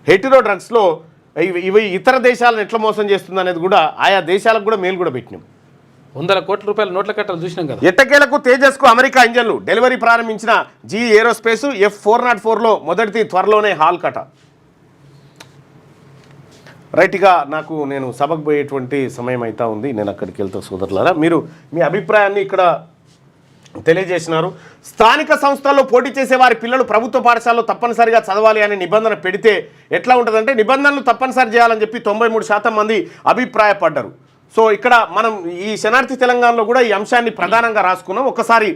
హెటిరో డ్రగ్స్లో ఇవి ఇతర దేశాలను ఎట్లా మోసం చేస్తుంది అనేది కూడా ఆయా దేశాలకు కూడా మేలు కూడా పెట్టినాం. 100 కోట్ల రూపాయల నోట్ల కట్టలు చూసినాం కదా. ఎట్టకేలకు తేజస్కు అమెరికా ఇంజన్లు డెలివరీ ప్రారంభించిన జీ ఏరోస్పేస్. F404లో మొదటిది త్వరలోనే హాల్ కట. రైట్గా నేను సభకు పోయేటువంటి సమయం అయితే ఉంది. నేను అక్కడికి వెళ్తా సోదరులారా. మీరు మీ అభిప్రాయాన్ని ఇక్కడ తెలియజేసినారు. స్థానిక సంస్థల్లో పోటీ చేసే వారి పిల్లలు ప్రభుత్వ పాఠశాలలో తప్పనిసరిగా చదవాలి అనే నిబంధన పెడితే ఎట్లా ఉంటుందంటే నిబంధనలు తప్పనిసరి చేయాలని చెప్పి 93% మంది అభిప్రాయపడ్డారు. సో ఇక్కడ మనం ఈ శనార్థి తెలంగాణలో కూడా ఈ అంశాన్ని ప్రధానంగా రాసుకున్నాం. ఒకసారి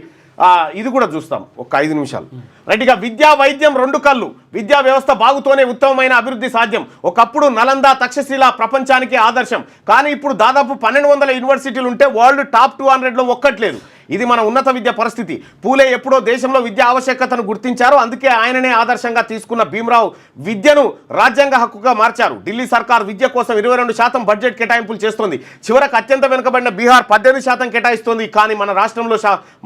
ఇది కూడా చూస్తాం ఒక 5 నిమిషాలు. రైట్గా విద్యా వైద్యం 2 కళ్ళు. విద్యా వ్యవస్థ బాగుతోనే ఉత్తమమైన అభివృద్ధి సాధ్యం. ఒకప్పుడు నలంద, తక్షశిల ప్రపంచానికి ఆదర్శం. కానీ ఇప్పుడు దాదాపు 1200 యూనివర్సిటీలు ఉంటే వరల్డ్ టాప్ 200లో ఒక్కట్లేదు. ఇది మన ఉన్నత విద్య పరిస్థితి. పూలే ఎప్పుడో దేశంలో విద్యా ఆవశ్యకతను గుర్తించారు. అందుకే ఆయననే ఆదర్శంగా తీసుకున్న భీమరావు విద్యను రాజ్యాంగ హక్కుగా మార్చారు. ఢిల్లీ సర్కార్ విద్య కోసం 22% బడ్జెట్ కేటాయింపులు చేస్తోంది. చివరకు అత్యంత వెనుకబడిన బీహార్ 18% కేటాయిస్తోంది. కానీ మన రాష్ట్రంలో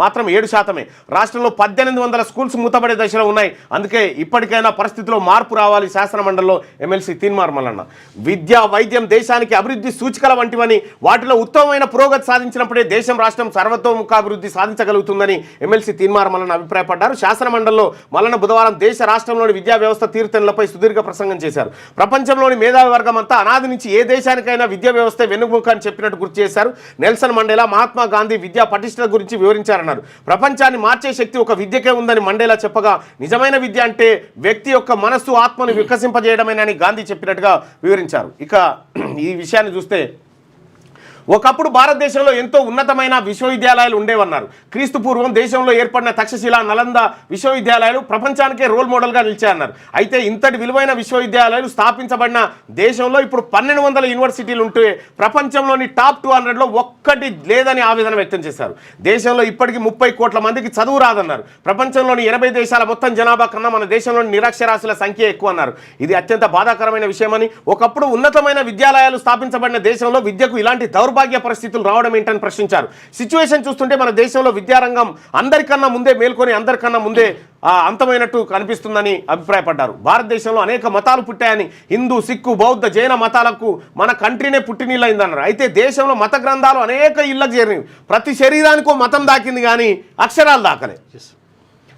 మాత్రం 7%. రాష్ట్రంలో 1800 స్కూల్స్ మూతపడే దశలో ఉన్నాయి. అందుకే ఇప్పటికైనా పరిస్థితిలో మార్పు రావాలి. శాసనమండలిలో ఎమ్మెల్సీ తీన్మార్ మల్లన్న. విద్య వైద్యం దేశానికి అభివృద్ధి సూచికల వంటివని, వాటిలో ఉత్తమమైన పురోగతి సాధించినప్పుడే దేశం రాష్ట్రం సర్వతోముఖాభివృద్ధి సాధించగలుగుతుందని ఎమ్మెల్సీ తీన్మార్ మల్లన్న అభిప్రాయపడ్డారు. శాసనమండలిలో మల్లన్న బుధవారం దేశ రాష్ట్రంలోని విద్యా వ్యవస్థ తీరుతెన్నులపై సుదీర్ఘ ప్రసంగం చేశారు. ప్రపంచంలోని మేధావి వర్గం అంతా అనాది నుంచి ఏ దేశానికైనా విద్యా వ్యవస్థ వెన్నుముక అని చెప్పినట్టు గుర్తు చేశారు. నెల్సన్ మండేలా, మహాత్మా గాంధీ విద్యా పటిష్టత గురించి వివరించారన్నారు. ప్రపంచాన్ని మార్చే శక్తి ఒక విద్యకే ఉందని మండేలా చెప్పగా, నిజమైన విద్య అంటే వ్యక్తి యొక్క మనస్సు, ఆత్మను వికసింపజేయడమేనని గాంధీ చెప్పినట్టుగా వివరించారు. ఇక ఈ విషయాన్ని చూస్తే ఒకప్పుడు భారతదేశంలో ఎంతో ఉన్నతమైన విశ్వవిద్యాలయాలు ఉండేవన్నారు. క్రీస్తు పూర్వం దేశంలో ఏర్పడిన తక్షశిల, నలంద విశ్వవిద్యాలయాలు ప్రపంచానికే రోల్ మోడల్గా నిలిచాయన్నారు. అయితే ఇంతటి విలువైన విశ్వవిద్యాలయాలు స్థాపించబడిన దేశంలో ఇప్పుడు 1200 యూనివర్సిటీలు ఉంటే ప్రపంచంలోని టాప్ 200లో ఒక్కటి లేదని ఆవేదన వ్యక్తం చేశారు. దేశంలో ఇప్పటికీ 30 కోట్ల మందికి చదువు రాదన్నారు. ప్రపంచంలోని 80 దేశాల మొత్తం జనాభా కన్నా మన దేశంలోని నిరక్షరాస్యుల సంఖ్య ఎక్కువ అన్నారు. ఇది అత్యంత బాధాకరమైన విషయమని, ఒకప్పుడు ఉన్నతమైన విద్యాలయాలు స్థాపించబడిన దేశంలో విద్యకు ఇలాంటి దౌర్భాగ్య పరిస్థితులు రావడం ఏంటని ప్రశ్నించారు. సిచ్యువేషన్ చూస్తుంటే మన దేశంలో విద్యారంగం అందరికన్నా ముందే మేల్కొని అందరికన్నా ముందే అంతమైనట్టు కనిపిస్తుందని అభిప్రాయపడ్డారు. భారతదేశంలో అనేక మతాలు పుట్టాయని, హిందూ, సిక్కు, బౌద్ధ, జైన మతాలకు మన కంట్రీనే పుట్టినీళ్ళైందన్నారు. అయితే దేశంలో మత గ్రంథాలు అనేక ఇళ్ళకు చేరినవి. ప్రతి శరీరానికో మతం దాకింది కానీ అక్షరాలు దాకలే.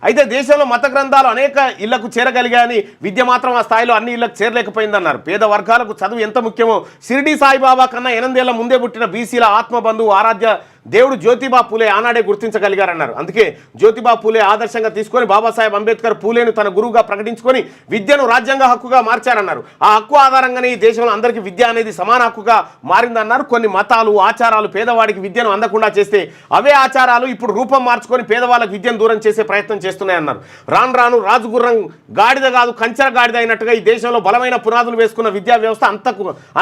అయితే దేశంలో మత గ్రంథాలు అనేక ఇళ్లకు చేరగలిగాయని, విద్య మాత్రం ఆ స్థాయిలో అన్ని ఇళ్లకు చేరలేకపోయిందన్నారు. పేద వర్గాలకు చదువు ఎంత ముఖ్యమో షిరిడి సాయిబాబా కన్నా 8 ఏళ్ల ముందే పుట్టిన బీసీల ఆత్మబంధువు ఆరాధ్య దేవుడు జ్యోతిబా పూలే ఆనాడే గుర్తించగలిగారన్నారు. అందుకే జ్యోతిబా పూలే ఆదర్శంగా తీసుకొని బాబాసాహెబ్ అంబేద్కర్ పూలేను తన గురువుగా ప్రకటించుకొని విద్యను రాజ్యాంగ హక్కుగా మార్చారన్నారు. ఆ హక్కు ఆధారంగానే ఈ దేశంలో అందరికీ విద్య అనేది సమాన హక్కుగా మారిందన్నారు. కొన్ని మతాలు, ఆచారాలు పేదవాడికి విద్యను అందకుండా చేస్తే అవే ఆచారాలు ఇప్పుడు రూపం మార్చుకొని పేదవాళ్ళకి విద్యను దూరం చేసే ప్రయత్నం చేస్తున్నాయన్నారు. రాను రాను రాజుగుర్రం గాడిద కాదు కంచెర గాడిద అయినట్టుగా ఈ దేశంలో బలమైన పునాదులు వేసుకున్న విద్యా వ్యవస్థ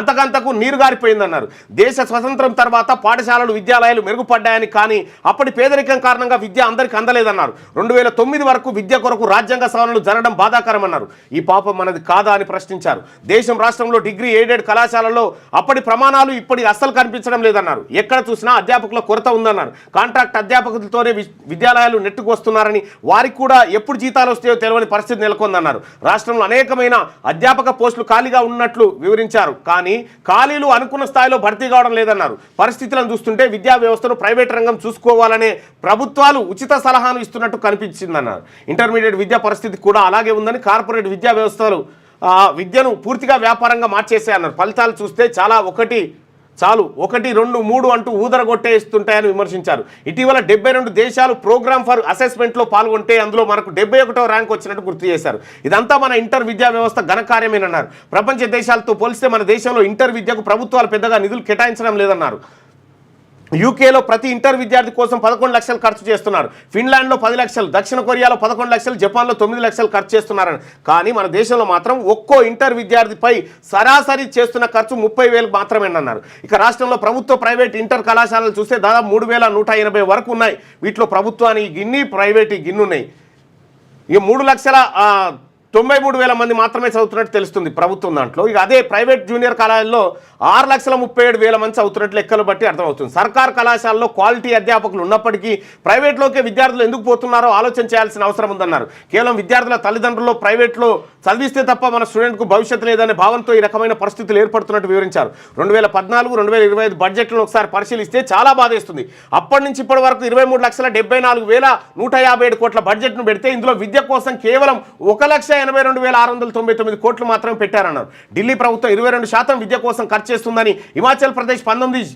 అంతకంతకు నీరుగారిపోయిందన్నారు. దేశ స్వతంత్రం తర్వాత పాఠశాలలు, విద్యాలయాలు మెరుగుపడ్డాయని, కానీ అప్పటి పేదరికం కారణంగా విద్య అందరికీ అందలేదన్నారు. 2009 వరకు విద్య కొరకు రాజ్యాంగ సవరణలు జరగడం బాధాకరమన్నారు. ఈ పాపం మనది కాదా అని ప్రశ్నించారు. దేశం రాష్ట్రంలో డిగ్రీ ఎయిడెడ్ కళాశాలల్లో అప్పటి ప్రమాణాలు ఇప్పటి అస్సలు కనిపించడం లేదన్నారు. ఎక్కడ చూసినా అధ్యాపకుల కొరత ఉందన్నారు. కాంట్రాక్ట్ అధ్యాపకులతోనే విద్యాలయాలు నెట్టుకు వస్తున్నారని, వారికి కూడా ఎప్పుడు జీతాలు వస్తాయో తెలియని పరిస్థితి నెలకొందన్నారు. రాష్ట్రంలో అనేకమైన అధ్యాపక పోస్టులు ఖాళీగా ఉన్నట్లు వివరించారు. కానీ ఖాళీలు అనుకున్న స్థాయిలో భర్తీ కావడం లేదన్నారు. పరిస్థితులను చూస్తుంటే విద్యా వ్యవస్థను ప్రైవేట్ రంగం చూసుకోవాలనే ప్రభుత్వాలు ఉచిత సలహాను ఇస్తున్నట్టు కనిపించిందన్నారు. ఇంటర్మీడియట్ విద్యా పరిస్థితి కూడా అలాగే ఉందని, కార్పొరేట్ విద్యా వ్యవస్థలు విద్యను పూర్తిగా వ్యాపారంగా మార్చేసాయన్నారు. ఫలితాలు చూస్తే చాలా ఒకటి చాలు 1, 2, 3 అంటూ ఊదరగొట్టేస్తుంటాయని విమర్శించారు. ఇటీవల 72 దేశాలు ప్రోగ్రామ్ ఫర్ అసెస్మెంట్లో పాల్గొంటే అందులో మనకు 71వ ర్యాంక్ వచ్చినట్టు గుర్తు చేశారు. ఇదంతా మన ఇంటర్ విద్యా వ్యవస్థ ఘనకార్యమేనన్నారు. ప్రపంచ దేశాలతో పోలిస్తే మన దేశంలో ఇంటర్ విద్యకు ప్రభుత్వాలు పెద్దగా నిధులు కేటాయించడం లేదన్నారు. యూకేలో ప్రతి ఇంటర్ విద్యార్థి కోసం 11 లక్షలు ఖర్చు చేస్తున్నారు. ఫిన్లాండ్లో 10 లక్షలు, దక్షిణ కొరియాలో 11 లక్షలు, జపాన్లో 9 లక్షలు ఖర్చు చేస్తున్నారని. కానీ మన దేశంలో మాత్రం ఒక్కో ఇంటర్ విద్యార్థిపై సరాసరి చేస్తున్న ఖర్చు 30,000 మాత్రమేనన్నారు. ఇక రాష్ట్రంలో ప్రభుత్వ ప్రైవేట్ ఇంటర్ కళాశాలలు చూస్తే దాదాపు 3,180 వరకు ఉన్నాయి. వీటిలో ప్రభుత్వానికి గిన్ని, ప్రైవేట్ గిన్ని ఉన్నాయి. ఇక 3,93,000 మంది మాత్రమే చదువుతున్నట్టు తెలుస్తుంది ప్రభుత్వం దాంట్లో. ఇక అదే ప్రైవేట్ జూనియర్ కళాశాలలో 6,37,000 మంది చదువుతున్నట్లు లెక్కలు బట్టి అర్థమవుతుంది. సర్కార్ కళాశాలలో క్వాలిటీ అధ్యాపకులు ఉన్నప్పటికీ ప్రైవేట్లోకే విద్యార్థులు ఎందుకు పోతున్నారో ఆలోచన చేయాల్సిన అవసరం ఉందన్నారు. కేవలం విద్యార్థుల తల్లిదండ్రులు ప్రైవేట్లో చదివిస్తే తప్ప మన స్టూడెంట్కు భవిష్యత్తు లేదనే భావంతో ఈ రకమైన పరిస్థితులు ఏర్పడుతున్నట్టు వివరించారు. 2014-2025 బడ్జెట్లను ఒకసారి పరిశీలిస్తే చాలా బాధేస్తుంది. అప్పటి నుంచి ఇప్పటి వరకు 23,74,157 కోట్ల బడ్జెట్ను పెడితే ఇందులో విద్య కోసం కేవలం 1,82,699 కోట్లు మాత్రమే పెట్టారన్నారు. ఢిల్లీ ప్రభుత్వం 22% విద్య కోసం ఖర్చు చేస్తుందని, హిమాచల్ ప్రదేశ్ 19%,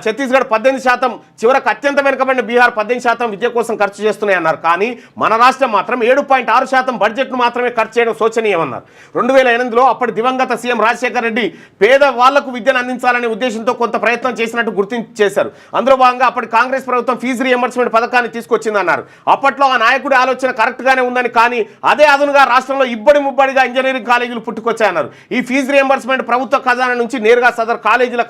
ఛత్తీస్గఢ్ 18%, చివరకు అత్యంత వెనుకబడిన బీహార్ 18% విద్య కోసం ఖర్చు చేస్తున్నాయన్నారు. కానీ మన రాష్ట్రం మాత్రం 7.6% బడ్జెట్ను మాత్రమే ఖర్చు చేయడం శోచనీయమన్నారు. 2008లో అప్పటి దివంగత సీఎం రాజశేఖర్ రెడ్డి పేద వాళ్లకు విద్యను అందించాలనే ఉద్దేశంతో కొంత ప్రయత్నం చేసినట్టు గుర్తించేశారు. అందులో భాగంగా అప్పటి కాంగ్రెస్ ప్రభుత్వం ఫీజు రియంబర్స్మెంట్ పథకాన్ని తీసుకొచ్చిందన్నారు. అప్పట్లో ఆ నాయకుడి ఆలోచన కరెక్ట్గానే ఉందని, కానీ అదే అదునుగా రాష్ట్రంలో ఇబ్బడి ముబ్బడిగా ఇంజనీరింగ్ కాలేజీలు పుట్టుకొచ్చాయన్నారు. ఈ ఫీజు రియంబర్స్మెంట్ ప్రభుత్వ ఖజానా నుంచి నేరుగా సదరు కాలేజీల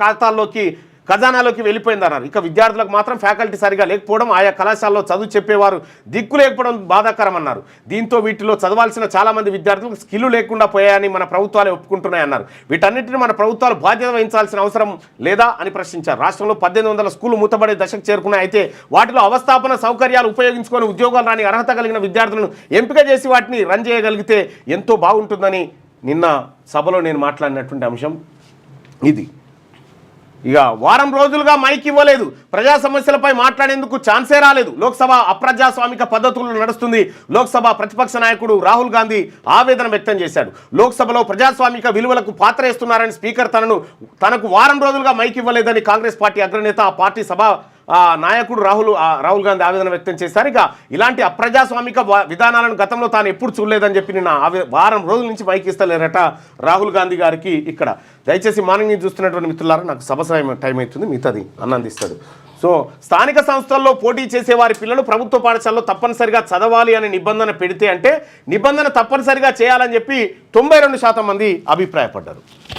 ఖజానాలోకి వెళ్ళిపోయిందన్నారు. ఇక విద్యార్థులకు మాత్రం ఫ్యాకల్టీ సరిగా లేకపోవడం, ఆయా కళాశాలలో చదువు చెప్పేవారు దిక్కు లేకపోవడం బాధాకరం అన్నారు. దీంతో వీటిలో చదవాల్సిన చాలా మంది విద్యార్థులకు స్కిల్లు లేకుండా పోయాయని మన ప్రభుత్వాలే ఒప్పుకుంటున్నాయన్నారు. వీటన్నిటిని మన ప్రభుత్వాలు బాధ్యత వహించాల్సిన అవసరం లేదా అని ప్రశ్నించారు. రాష్ట్రంలో 1800 స్కూళ్లు మూతబడే దశకు చేరుకున్నాయి. అయితే వాటిలో అవస్థాపన సౌకర్యాలు ఉపయోగించుకొని ఉద్యోగాలు రాని అర్హత కలిగిన విద్యార్థులను ఎంపిక చేసి వాటిని రన్ చేయగలిగితే ఎంతో బాగుంటుందని నిన్న సభలో నేను మాట్లాడినటువంటి అంశం ఇది. ఇక వారం రోజులుగా మైక్ ఇవ్వలేదు, ప్రజా సమస్యలపై మాట్లాడేందుకు ఛాన్సే రాలేదు. లోక్సభ అప్రజాస్వామిక పద్ధతుల్లో నడుస్తుంది. లోక్సభ ప్రతిపక్ష నాయకుడు రాహుల్ గాంధీ ఆవేదన వ్యక్తం చేశాడు. లోక్సభలో ప్రజాస్వామిక విలువలకు పాత్రేస్తున్నారని స్పీకర్ తనకు వారం రోజులుగా మైక్ ఇవ్వలేదని కాంగ్రెస్ పార్టీ అగ్రనేత ఆ పార్టీ నాయకుడు రాహుల్ గాంధీ ఆవేదన వ్యక్తం చేశారు. ఇక ఇలాంటి అప్రజాస్వామిక విధానాలను గతంలో తాను ఎప్పుడు చూడలేదని చెప్పి నిన్న వారం రోజుల నుంచి మైక్ ఇస్తలేరట రాహుల్ గాంధీ గారికి. ఇక్కడ దయచేసి మార్నింగ్ నుంచి చూస్తున్నటువంటి మిత్రులారా, నాకు సభ టైం అవుతుంది, మిగతాది అన్నందిస్తాడు. సో స్థానిక సంస్థల్లో పోటీ చేసే వారి పిల్లలు ప్రభుత్వ పాఠశాలలో తప్పనిసరిగా చదవాలి అనే నిబంధన పెడితే అంటే నిబంధన తప్పనిసరిగా చేయాలని చెప్పి 92% మంది అభిప్రాయపడ్డారు.